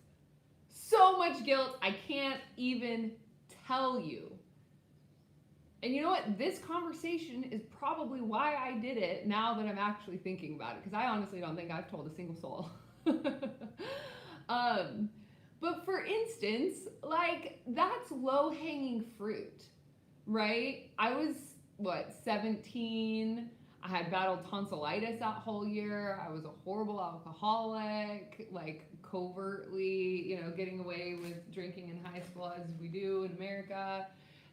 So much guilt, I can't even tell you. And you know what? This conversation is probably why I did it now that I'm actually thinking about it, because I honestly don't think I've told a single soul. But for instance, like, that's low-hanging fruit, right? I was, 17? I had battled tonsillitis that whole year. I was a horrible alcoholic, like covertly, getting away with drinking in high school as we do in America.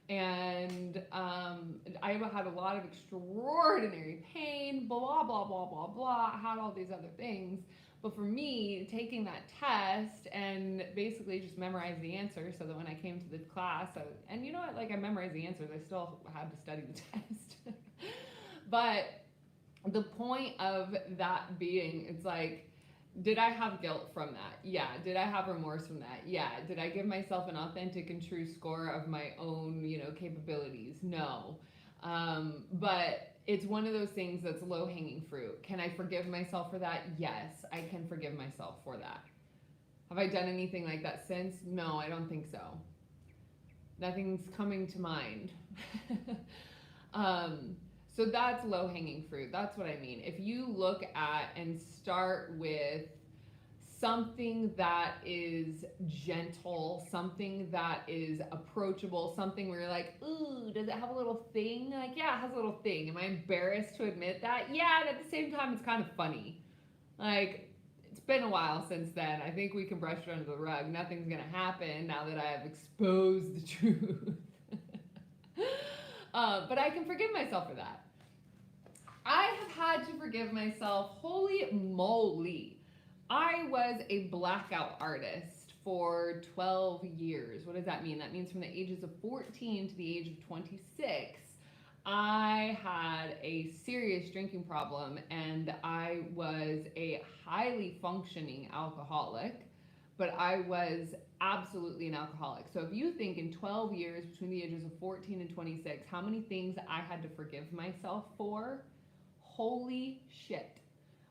And I had a lot of extraordinary pain, blah, blah, blah, blah, blah. I had all these other things. But for me, taking that test and basically just memorized the answer so that when I came to the class, and you know what, like, I memorized the answers, I still had to study the test. But the point of that being, it's like, did I have guilt from that? Yeah. Did I have remorse from that? Yeah. Did I give myself an authentic and true score of my own, capabilities? No. But it's one of those things that's low-hanging fruit. Can I forgive myself for that? Yes, I can forgive myself for that. Have I done anything like that since? No, I don't think so. Nothing's coming to mind. So that's low-hanging fruit. That's what I mean. If you look at and start with something that is gentle, something that is approachable, something where you're like, ooh, does it have a little thing? Like, yeah, it has a little thing. Am I embarrassed to admit that? Yeah, and at the same time, it's kind of funny. Like, it's been a while since then. I think we can brush it under the rug. Nothing's going to happen now that I have exposed the truth. But I can forgive myself for that. I have had to forgive myself. Holy moly. I was a blackout artist for 12 years. What does that mean? That means from the ages of 14 to the age of 26, I had a serious drinking problem, and I was a highly functioning alcoholic, but I was absolutely an alcoholic. So if you think in 12 years between the ages of 14 and 26, how many things I had to forgive myself for, holy shit.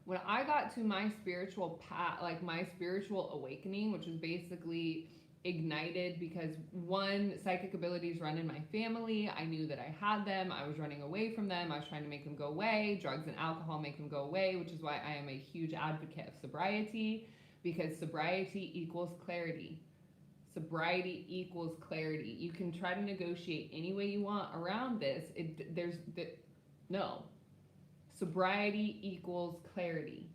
When I got to my spiritual path, like my spiritual awakening, which was basically ignited because one, psychic abilities run in my family. I knew that I had them. I was running away from them. I was trying to make them go away. Drugs and alcohol make them go away, which is why I am a huge advocate of sobriety, because sobriety equals clarity. Sobriety equals clarity. You can try to negotiate any way you want around this. No. Sobriety equals clarity.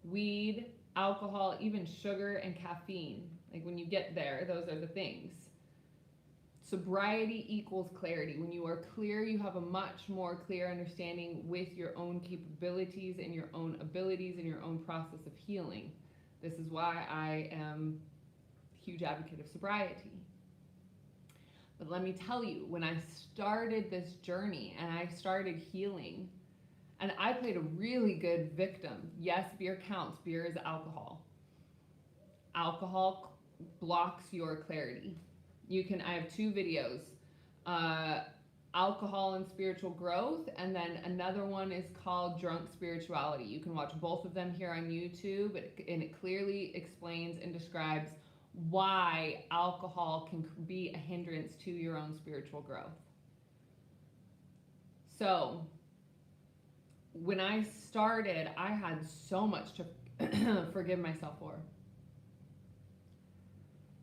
Weed, alcohol, even sugar and caffeine. Like, when you get there, those are the things. Sobriety equals clarity. When you are clear, you have a much more clear understanding with your own capabilities and your own abilities and your own process of healing. This is why I am a huge advocate of sobriety. But let me tell you, when I started this journey and I started healing, and I played a really good victim. Yes, beer counts. Beer is alcohol. Alcohol blocks your clarity. I have 2 videos, alcohol and spiritual growth, and then another one is called drunk spirituality. You can watch both of them here on YouTube, and it clearly explains and describes why alcohol can be a hindrance to your own spiritual growth. So when I started, I had so much to forgive myself for.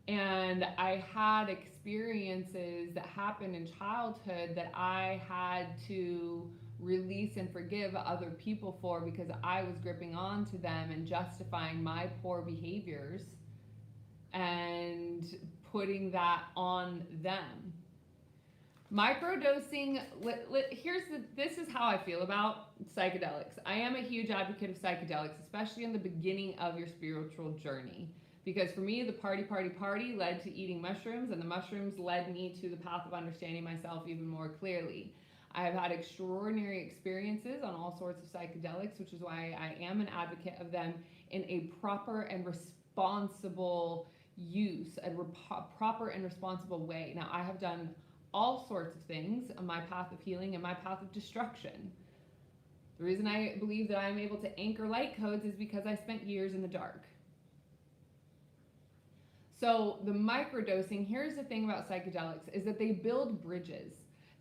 And I had experiences that happened in childhood that I had to release and forgive other people for, because I was gripping on to them and justifying my poor behaviors and putting that on them. Microdosing, this is how I feel about psychedelics. I am a huge advocate of psychedelics, especially in the beginning of your spiritual journey. Because for me, the party led to eating mushrooms, and the mushrooms led me to the path of understanding myself even more clearly. I have had extraordinary experiences on all sorts of psychedelics, which is why I am an advocate of them in a proper and responsible use, a proper and responsible way. Now, I have done all sorts of things on my path of healing and my path of destruction. The reason I believe that I'm able to anchor light codes is because I spent years in the dark. So the microdosing, here's the thing about psychedelics, is that they build bridges.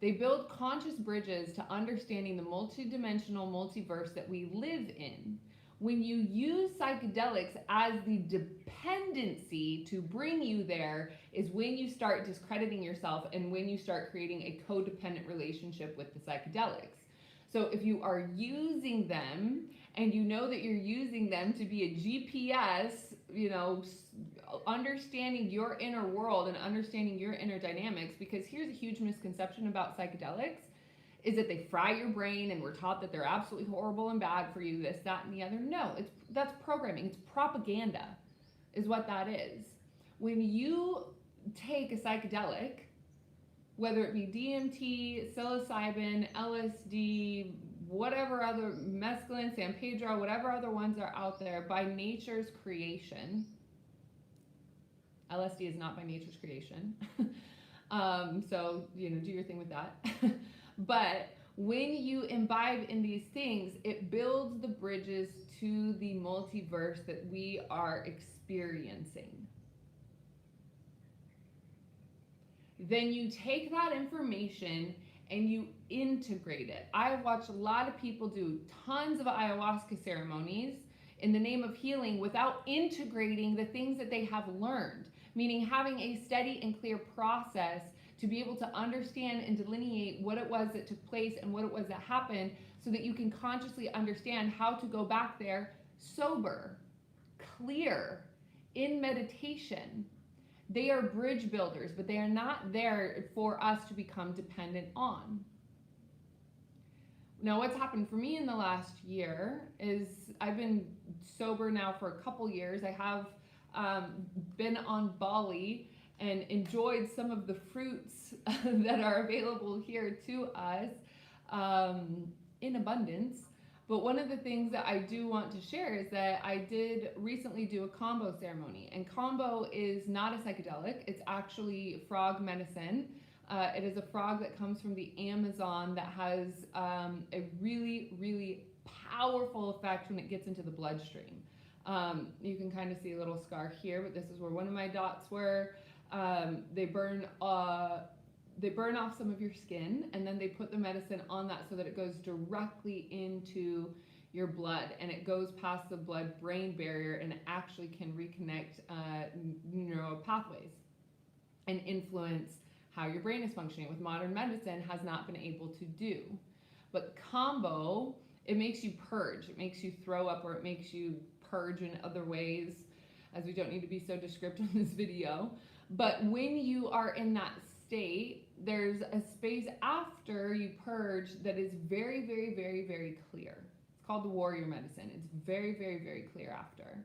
They build conscious bridges to understanding the multidimensional multiverse that we live in. When you use psychedelics as the dependency to bring you there is when you start discrediting yourself and when you start creating a codependent relationship with the psychedelics. So if you are using them and you know that you're using them to be a GPS, understanding your inner world and understanding your inner dynamics, because here's a huge misconception about psychedelics, is that they fry your brain and we're taught that they're absolutely horrible and bad for you, this, that, and the other. No, that's programming. It's propaganda is what that is. When you take a psychedelic, whether it be DMT, psilocybin, LSD, whatever other, mescaline, San Pedro, whatever other ones are out there, by nature's creation. LSD is not by nature's creation. So, do your thing with that. But when you imbibe in these things, it builds the bridges to the multiverse that we are experiencing. Then you take that information and you integrate it. I have watched a lot of people do tons of ayahuasca ceremonies in the name of healing without integrating the things that they have learned, meaning having a steady and clear process to be able to understand and delineate what it was that took place and what it was that happened, so that you can consciously understand how to go back there sober, clear, in meditation. They are bridge builders, but they are not there for us to become dependent on. Now, what's happened for me in the last year is I've been sober now for a couple years. I have been on Bali and enjoyed some of the fruits that are available here to us in abundance. But one of the things that I do want to share is that I did recently do a combo ceremony. And combo is not a psychedelic. It's actually frog medicine. It is a frog that comes from the Amazon that has a really, really powerful effect when it gets into the bloodstream. You can kind of see a little scar here, but this is where one of my dots were. They burn off some of your skin, and then they put the medicine on that so that it goes directly into your blood, and it goes past the blood-brain barrier and actually can reconnect neural pathways and influence how your brain is functioning, with modern medicine has not been able to do. But combo, it makes you purge, it makes you throw up, or it makes you purge in other ways, as we don't need to be so descriptive in this video. But when you are in that state, there's a space after you purge that is very, very, very, very clear. It's called the warrior medicine. It's very, very, very clear after.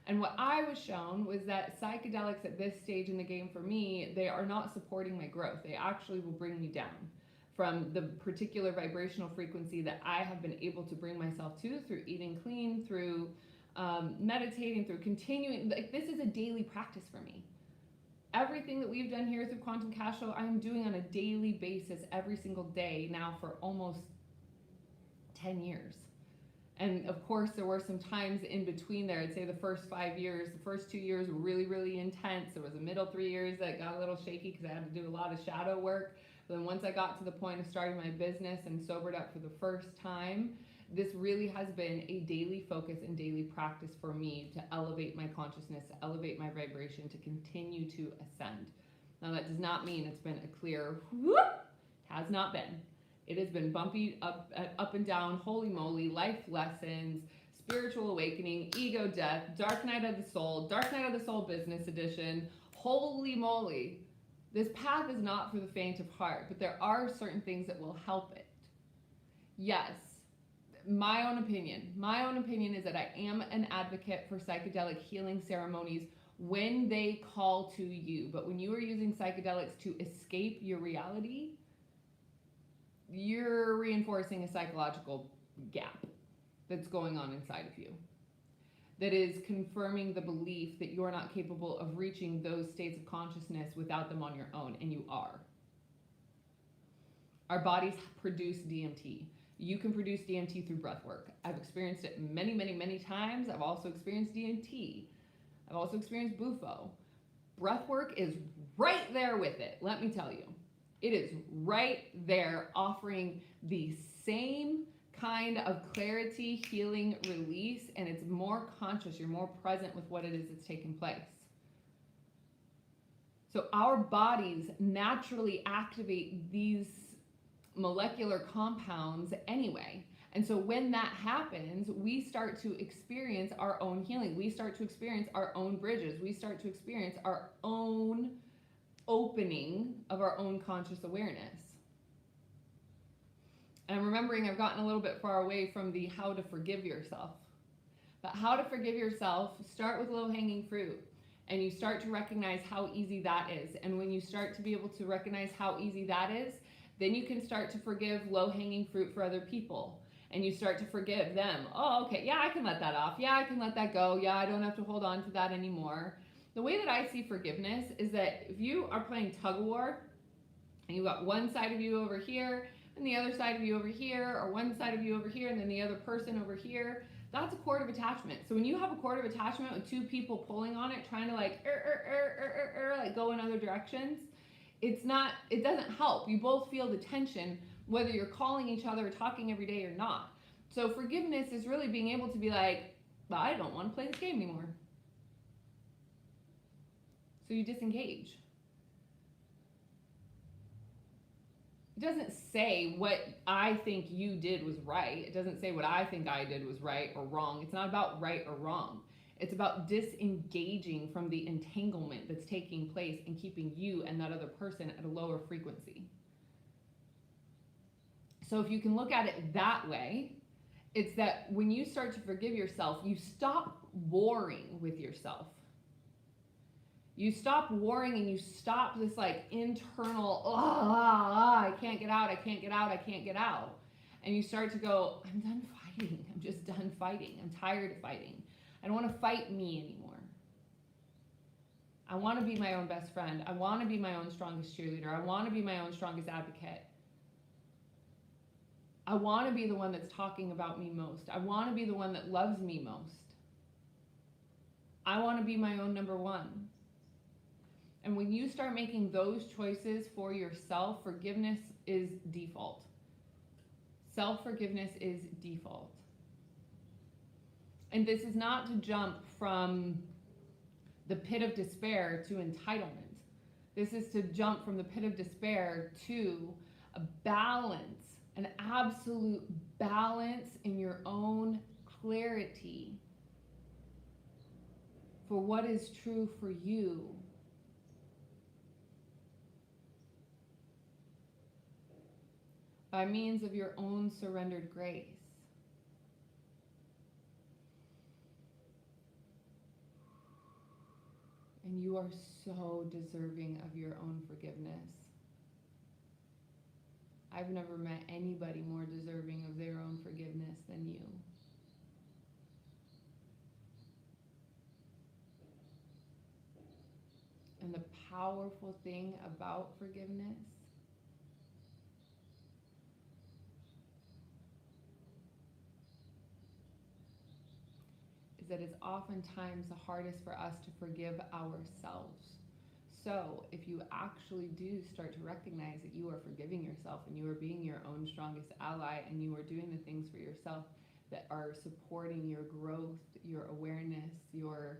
And what I was shown was that psychedelics at this stage in the game for me, they are not supporting my growth. They actually will bring me down from the particular vibrational frequency that I have been able to bring myself to through eating clean, through meditating, through continuing. Like, this is a daily practice for me. Everything that we've done here through Quantum Cashflow, I'm doing on a daily basis every single day now for almost 10 years. And of course, there were some times in between there. I'd say the first 5 years, the first 2 years were really, really intense. There was the middle 3 years that got a little shaky because I had to do a lot of shadow work. But then once I got to the point of starting my business and sobered up for the first time, this really has been a daily focus and daily practice for me to elevate my consciousness, to elevate my vibration, to continue to ascend. Now, that does not mean it's been a clear whoop. Has not been. It has been bumpy up and down, holy moly, life lessons, spiritual awakening, ego death, dark night of the soul business edition. Holy moly. This path is not for the faint of heart, but there are certain things that will help it. Yes, my own opinion is that I am an advocate for psychedelic healing ceremonies when they call to you. But when you are using psychedelics to escape your reality, you're reinforcing a psychological gap that's going on inside of you, that is confirming the belief that you're not capable of reaching those states of consciousness without them on your own, and you are. Our bodies produce DMT. You can produce DMT through breath work. I've experienced it many, many, many times. I've also experienced DMT. I've also experienced Bufo. Breath work is right there with it, let me tell you. It is right there, offering the same kind of clarity, healing, release, and it's more conscious. You're more present with what it is that's taking place. So our bodies naturally activate these molecular compounds anyway. And so when that happens, we start to experience our own healing. We start to experience our own bridges. We start to experience our own opening of our own conscious awareness. And I'm remembering I've gotten a little bit far away from the how to forgive yourself. But how to forgive yourself, start with low-hanging fruit. And you start to recognize how easy that is. And when you start to be able to recognize how easy that is, then you can start to forgive low-hanging fruit for other people. And you start to forgive them. Oh, okay, yeah, I can let that off. Yeah, I can let that go. Yeah, I don't have to hold on to that anymore. The way that I see forgiveness is that if you are playing tug of war, and you've got one side of you over here, and the other side of you over here, or one side of you over here, and then the other person over here, that's a cord of attachment. So when you have a cord of attachment with two people pulling on it, trying to like go in other directions, it doesn't help. You both feel the tension, whether you're calling each other or talking every day or not. So forgiveness is really being able to be like, well, I don't want to play this game anymore. So you disengage. It doesn't say what I think you did was right. It doesn't say what I think I did was right or wrong. It's not about right or wrong. It's about disengaging from the entanglement that's taking place and keeping you and that other person at a lower frequency. So if you can look at it that way, it's that when you start to forgive yourself, you stop warring with yourself. You stop warring and you stop this like internal, I can't get out, I can't get out, I can't get out. And you start to go, I'm done fighting. I'm just done fighting. I'm tired of fighting. I don't want to fight me anymore. I want to be my own best friend. I want to be my own strongest cheerleader. I want to be my own strongest advocate. I want to be the one that's talking about me most. I want to be the one that loves me most. I want to be my own number one. And when you start making those choices for yourself, forgiveness is default. Self-forgiveness is default. And this is not to jump from the pit of despair to entitlement. This is to jump from the pit of despair to a balance, an absolute balance in your own clarity for what is true for you. By means of your own surrendered grace. And you are so deserving of your own forgiveness. I've never met anybody more deserving of their own forgiveness than you. And the powerful thing about forgiveness is that it's oftentimes the hardest for us to forgive ourselves. So if you actually do start to recognize that you are forgiving yourself and you are being your own strongest ally and you are doing the things for yourself that are supporting your growth, your awareness, your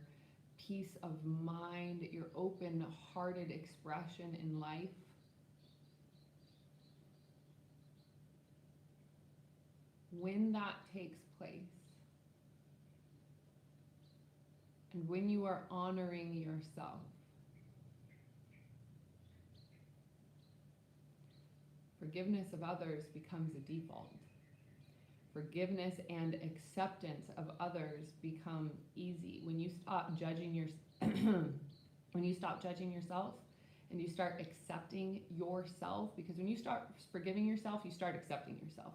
peace of mind, your open-hearted expression in life, when that takes place, and when you are honoring yourself, forgiveness of others becomes a default. Forgiveness and acceptance of others become easy. When you stop judging when you stop judging yourself and you start accepting yourself, because when you start forgiving yourself, you start accepting yourself.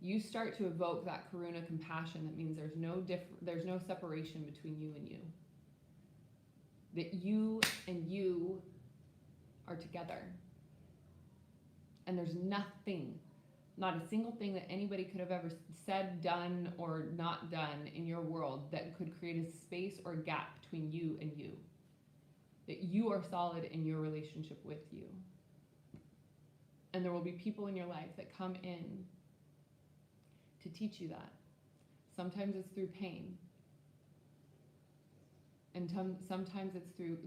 You start to evoke that karuna compassion that means there's no separation between you and you. That you and you are together. And there's nothing, not a single thing that anybody could have ever said, done, or not done in your world that could create a space or gap between you and you. That you are solid in your relationship with you. And there will be people in your life that come in to teach you that. Sometimes it's through pain. And sometimes it's through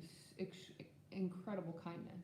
incredible kindness.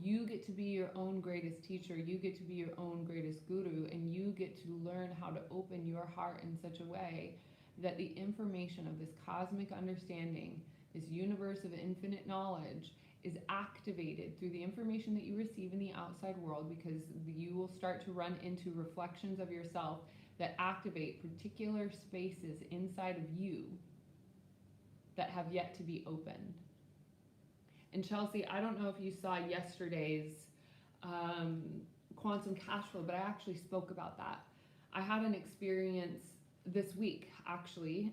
You get to be your own greatest teacher. You get to be your own greatest guru, and you get to learn how to open your heart in such a way that the information of this cosmic understanding, this universe of infinite knowledge, is activated through the information that you receive in the outside world, because you will start to run into reflections of yourself that activate particular spaces inside of you that have yet to be opened. And Chelsea, I don't know if you saw yesterday's Quantum Cashflow, but I actually spoke about that. I had an experience this week, actually.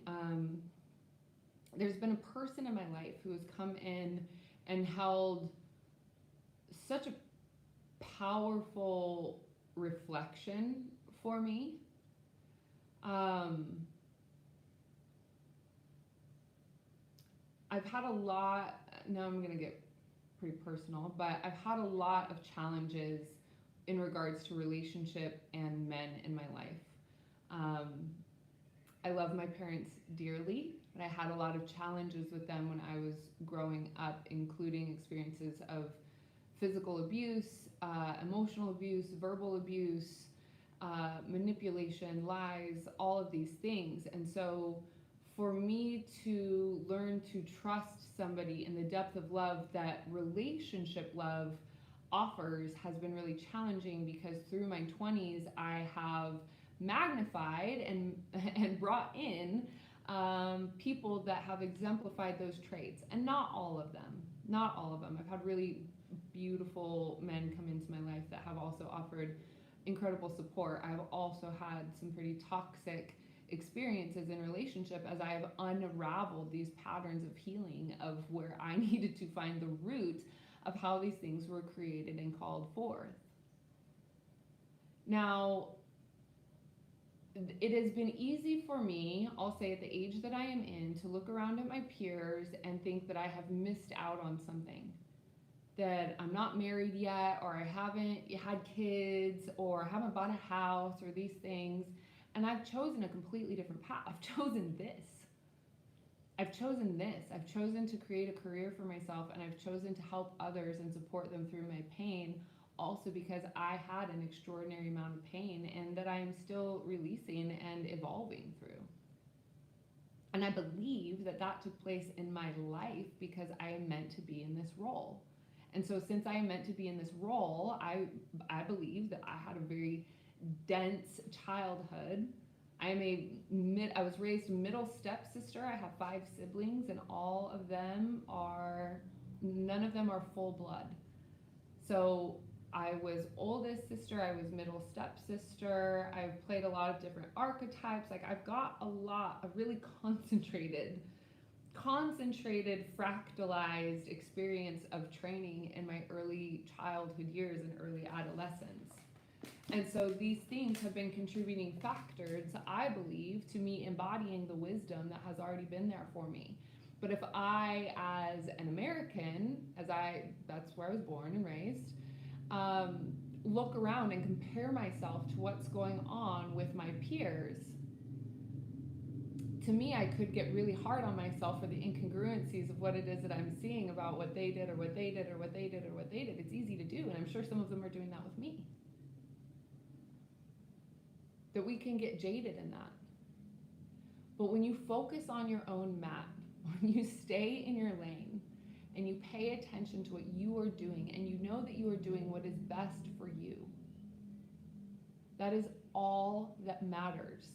There's been a person in my life who has come in and held such a powerful reflection for me. I've had a lot, now I'm going to get pretty personal, but I've had a lot of challenges in regards to relationship and men in my life. I love my parents dearly, but I had a lot of challenges with them when I was growing up, including experiences of physical abuse, emotional abuse, verbal abuse, manipulation, lies, all of these things. And so for me to learn to trust somebody in the depth of love that relationship love offers has been really challenging, because through my 20s I have magnified and brought in people that have exemplified those traits, and not all of them. I've had really beautiful men come into my life that have also offered incredible support. I've also had some pretty toxic experiences in relationship as I have unraveled these patterns of healing of where I needed to find the root of how these things were created and called forth. Now, it has been easy for me, I'll say at the age that I am in, to look around at my peers and think that I have missed out on something. That I'm not married yet, or I haven't had kids, or I haven't bought a house, or these things. And I've chosen a completely different path. I've chosen this. I've chosen to create a career for myself, and I've chosen to help others and support them through my pain, also because I had an extraordinary amount of pain and that I am still releasing and evolving through. And I believe that that took place in my life because I am meant to be in this role. And so since I am meant to be in this role, I believe that I had a very dense childhood I was raised middle stepsister. I have 5 siblings, and none of them are full blood. So I was oldest sister, I was middle stepsister. I've played a lot of different archetypes. Like, I've got a really concentrated, fractalized experience of training in my early childhood years and early adolescence. And so these things have been contributing factors, I believe, to me embodying the wisdom that has already been there for me. But if I, as an American, that's where I was born and raised, look around and compare myself to what's going on with my peers, to me, I could get really hard on myself for the incongruencies of what it is that I'm seeing about what they did or what they did or what they did or what they did. It's easy to do, and I'm sure some of them are doing that with me. That we can get jaded in that. But when you focus on your own map, when you stay in your lane, and you pay attention to what you are doing, and you know that you are doing what is best for you, that is all that matters.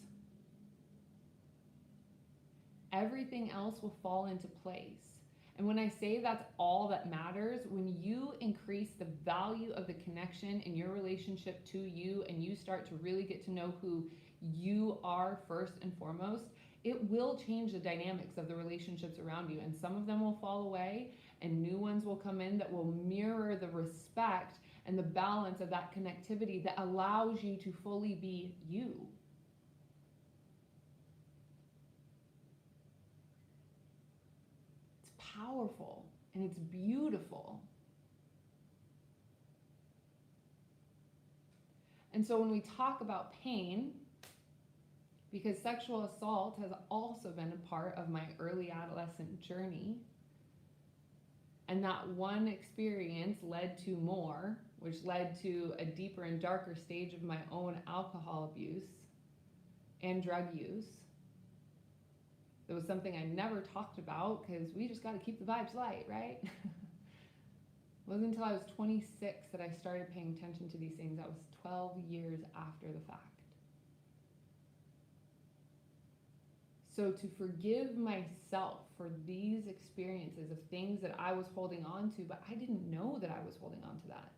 Everything else will fall into place. And when I say that's all that matters, when you increase the value of the connection in your relationship to you, and you start to really get to know who you are first and foremost, it will change the dynamics of the relationships around you. And some of them will fall away, and new ones will come in that will mirror the respect and the balance of that connectivity that allows you to fully be you. Powerful, and it's beautiful. And so when we talk about pain, because sexual assault has also been a part of my early adolescent journey, and that one experience led to more, which led to a deeper and darker stage of my own alcohol abuse and drug use. It was something I never talked about because we just got to keep the vibes light, right? It wasn't until I was 26 that I started paying attention to these things. That was 12 years after the fact. So to forgive myself for these experiences of things that I was holding on to, but I didn't know that I was holding on to that.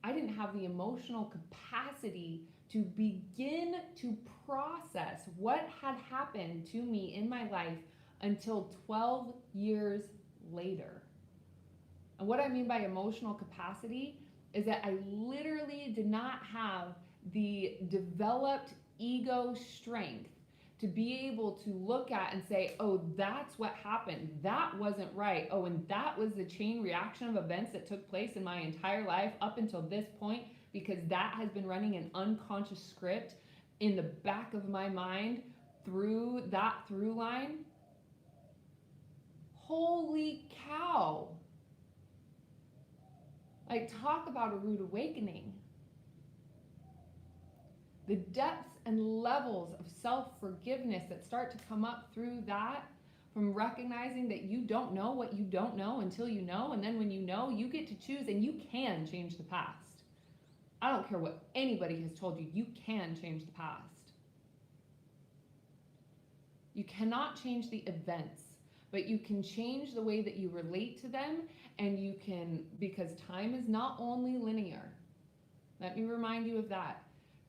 I didn't have the emotional capacity to begin to process what had happened to me in my life until 12 years later. And what I mean by emotional capacity is that I literally did not have the developed ego strength to be able to look at and say, oh, that's what happened. That wasn't right. Oh, and that was the chain reaction of events that took place in my entire life up until this point, because that has been running an unconscious script in the back of my mind through that through line. Holy cow. Like, talk about a rude awakening. The depths and levels of self-forgiveness that start to come up through that, from recognizing that you don't know what you don't know until you know, and then when you know, you get to choose, and you can change the past. I don't care what anybody has told you, you can change the past. You cannot change the events, but you can change the way that you relate to them, and you can, because time is not only linear. Let me remind you of that.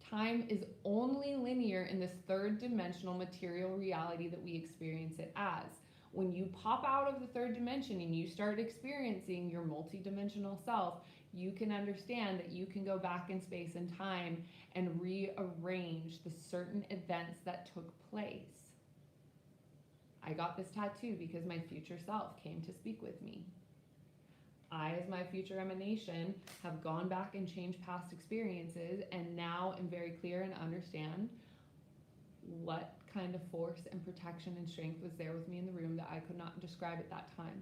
Time is only linear in this third dimensional material reality that we experience it as. When you pop out of the third dimension and you start experiencing your multidimensional self, you can understand that you can go back in space and time and rearrange the certain events that took place. I got this tattoo because my future self came to speak with me. I, as my future emanation, have gone back and changed past experiences, and now am very clear and understand what kind of force and protection and strength was there with me in the room that I could not describe at that time.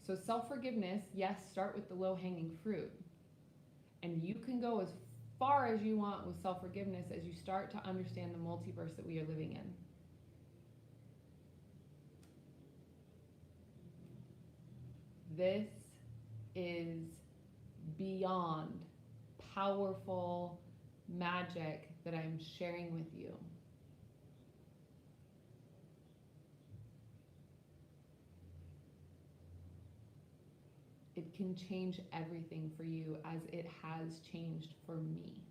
So self-forgiveness, yes, start with the low-hanging fruit. And you can go as far as you want with self-forgiveness as you start to understand the multiverse that we are living in. This is beyond powerful magic that I'm sharing with you. It can change everything for you as it has changed for me.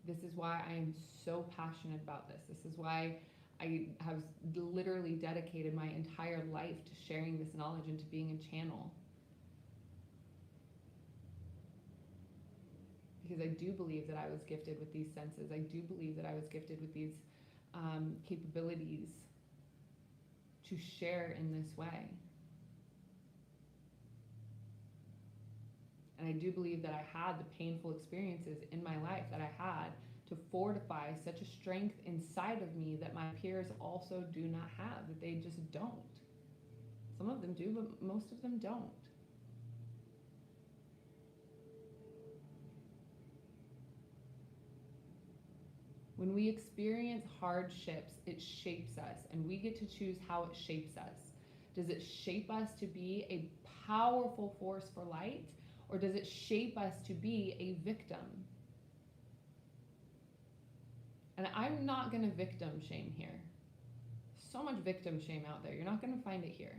This is why I am so passionate about this. This is why I have literally dedicated my entire life to sharing this knowledge and to being a channel. Because I do believe that I was gifted with these senses. I do believe that I was gifted with these capabilities to share in this way. And I do believe that I had the painful experiences in my life that I had to fortify such a strength inside of me that my peers also do not have, that they just don't. Some of them do, but most of them don't. When we experience hardships, it shapes us, and we get to choose how it shapes us. Does it shape us to be a powerful force for light? Or does it shape us to be a victim? And I'm not going to victim shame here. So much victim shame out there. You're not going to find it here.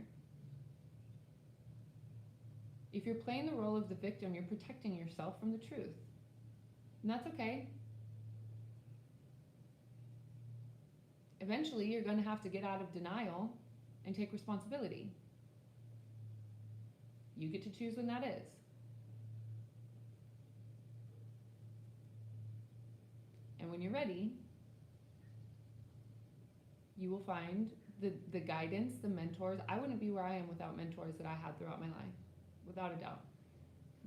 If you're playing the role of the victim, you're protecting yourself from the truth. And that's okay. Eventually, you're going to have to get out of denial and take responsibility. You get to choose when that is. And when you're ready, you will find the guidance, the mentors. I wouldn't be where I am without mentors that I had throughout my life, without a doubt.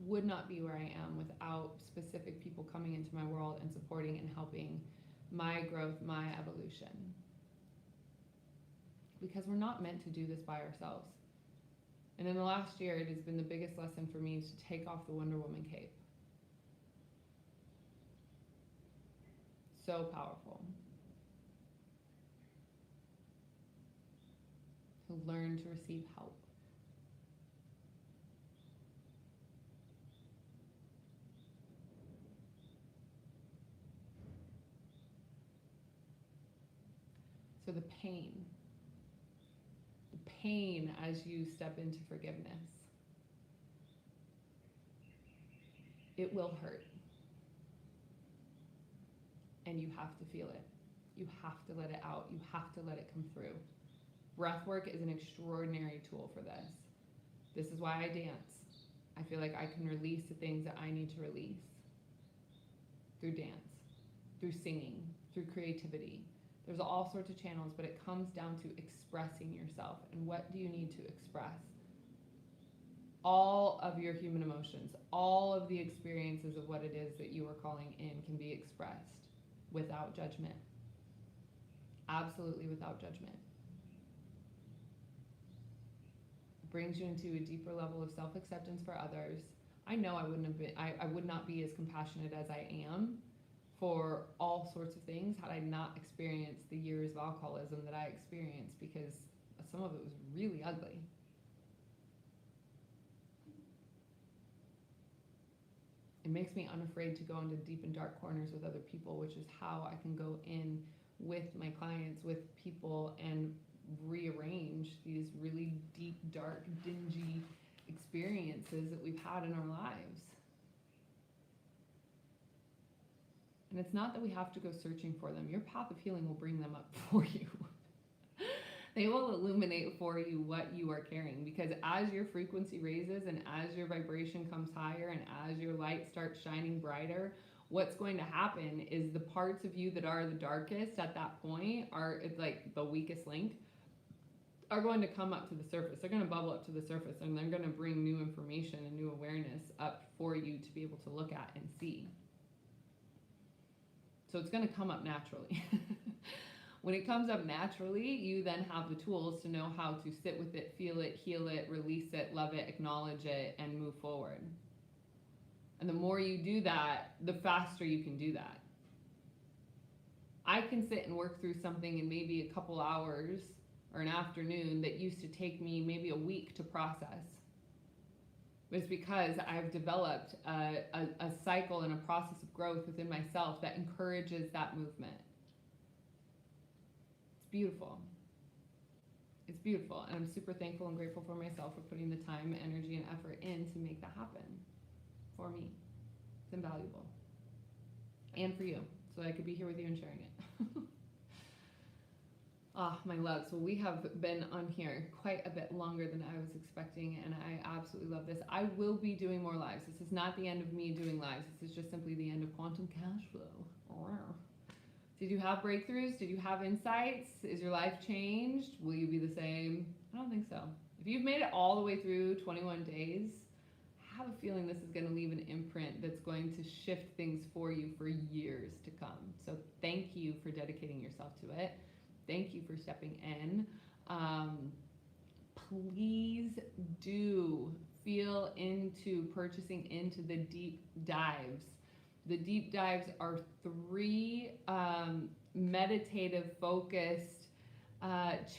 Would not be where I am without specific people coming into my world and supporting and helping my growth, my evolution. Because we're not meant to do this by ourselves. And in the last year, it has been the biggest lesson for me to take off the Wonder Woman cape. So powerful. To learn to receive help. So the pain as you step into forgiveness, it will hurt. And you have to feel it. You have to let it out. You have to let it come through. Breath work is an extraordinary tool for this. This is why I dance. I feel like I can release the things that I need to release through dance, through singing, through creativity. There's all sorts of channels, but it comes down to expressing yourself. And what do you need to express? All of your human emotions, all of the experiences of what it is that you are calling in can be expressed without judgment. Absolutely without judgment. It brings you into a deeper level of self-acceptance for others. I know I would not be as compassionate as I am for all sorts of things had I not experienced the years of alcoholism that I experienced, because some of it was really ugly. It makes me unafraid to go into deep and dark corners with other people, which is how I can go in with my clients, with people, and rearrange these really deep, dark, dingy experiences that we've had in our lives. And it's not that we have to go searching for them. Your path of healing will bring them up for you. They will illuminate for you what you are carrying, because as your frequency raises and as your vibration comes higher and as your light starts shining brighter, what's going to happen is the parts of you that are the darkest at that point, are like the weakest link, are going to come up to the surface. They're going to bubble up to the surface, and they're going to bring new information and new awareness up for you to be able to look at and see. So it's going to come up naturally. When it comes up naturally, you then have the tools to know how to sit with it, feel it, heal it, release it, love it, acknowledge it, and move forward. And the more you do that, the faster you can do that. I can sit and work through something in maybe a couple hours or an afternoon that used to take me maybe a week to process. It's because I've developed a cycle and a process of growth within myself that encourages that movement. It's beautiful. It's beautiful. And I'm super thankful and grateful for myself for putting the time, energy, and effort in to make that happen for me. It's invaluable. And for you, so I could be here with you and sharing it. Ah, my loves. Well, we have been on here quite a bit longer than I was expecting, and I absolutely love this. I will be doing more lives. This is not the end of me doing lives. This is just simply the end of Quantum Cashflow. Did you have breakthroughs? Did you have insights? Is your life changed? Will you be the same? I don't think so. If you've made it all the way through 21 days, I have a feeling this is going to leave an imprint that's going to shift things for you for years to come. So thank you for dedicating yourself to it. Thank you for stepping in. Please do feel into purchasing into the deep dives. The deep dives are 3 meditative focused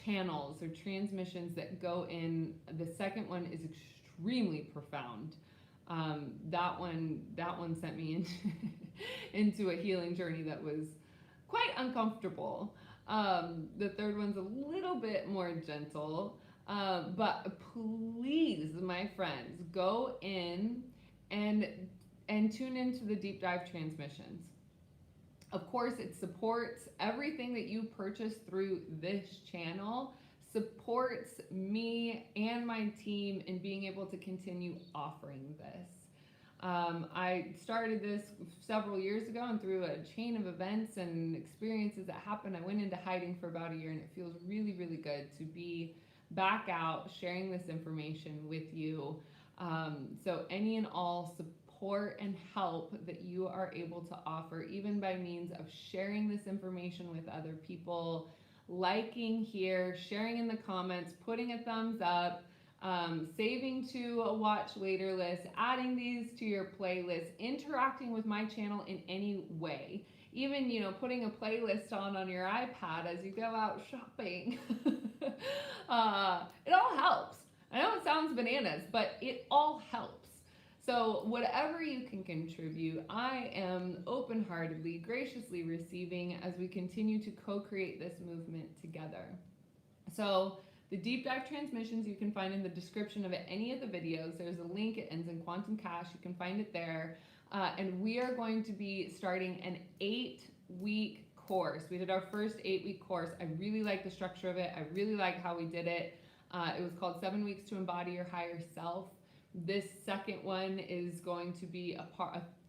channels or transmissions that go in. The second one is extremely profound. That one sent me into a healing journey that was quite uncomfortable. The third one's a little bit more gentle, but please, my friends, go in and tune into the deep dive transmissions. Of course, it supports everything that you purchase through this channel, supports me and my team in being able to continue offering this. I started this several years ago, and through a chain of events and experiences that happened, I went into hiding for about a year, and it feels really, really good to be back out sharing this information with you. So any and all support and help that you are able to offer, even by means of sharing this information with other people, liking here, sharing in the comments, putting a thumbs up, saving to a watch later list, adding these to your playlist, interacting with my channel in any way, even, putting a playlist on your iPad as you go out shopping. It all helps. I know it sounds bananas, but it all helps. So whatever you can contribute, I am open-heartedly, graciously receiving as we continue to co-create this movement together. So the deep dive transmissions you can find in the description of any of the videos. There's a link, it ends in Quantum Cash. You can find it there. And we are going to be starting an 8-week course. We did our first 8-week course. I really like the structure of it. I really like how we did it. It was called 7 Weeks to Embody Your Higher Self. This second one is going to be a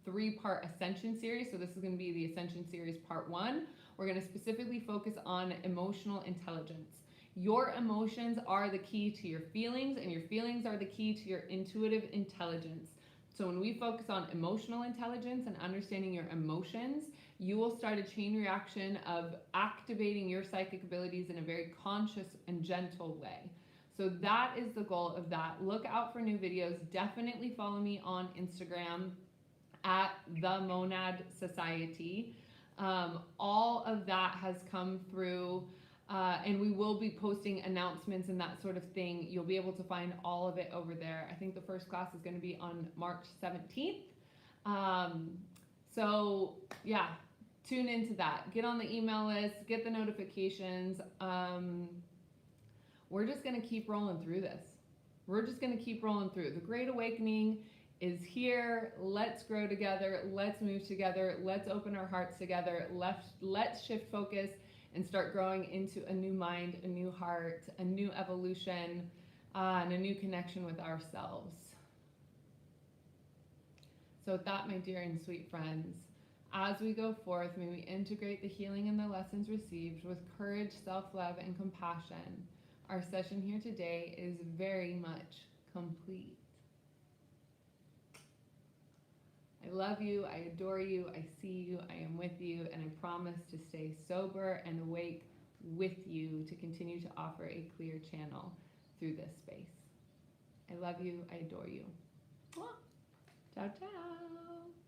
3-part Ascension series. So this is going to be the Ascension series part 1. We're going to specifically focus on emotional intelligence. Your emotions are the key to your feelings, and your feelings are the key to your intuitive intelligence. So when we focus on emotional intelligence and understanding your emotions, you will start a chain reaction of activating your psychic abilities in a very conscious and gentle way. So that is the goal of that. Look out for new videos. Definitely follow me on Instagram at The Monad Society. All of that has come through. And we will be posting announcements and that sort of thing. You'll be able to find all of it over there. I think the first class is going to be on March 17th. So yeah, tune into that. Get on the email list, get the notifications. We're just going to keep rolling through this. We're just going to keep rolling through. The Great Awakening is here. Let's grow together. Let's move together. Let's open our hearts together. Let's shift focus and start growing into a new mind, a new heart, a new evolution, and a new connection with ourselves. So with that, my dear and sweet friends, as we go forth, may we integrate the healing and the lessons received with courage, self-love, and compassion. Our session here today is very much complete. I love you, I adore you, I see you, I am with you, and I promise to stay sober and awake with you to continue to offer a clear channel through this space. I love you, I adore you. Ciao, ciao.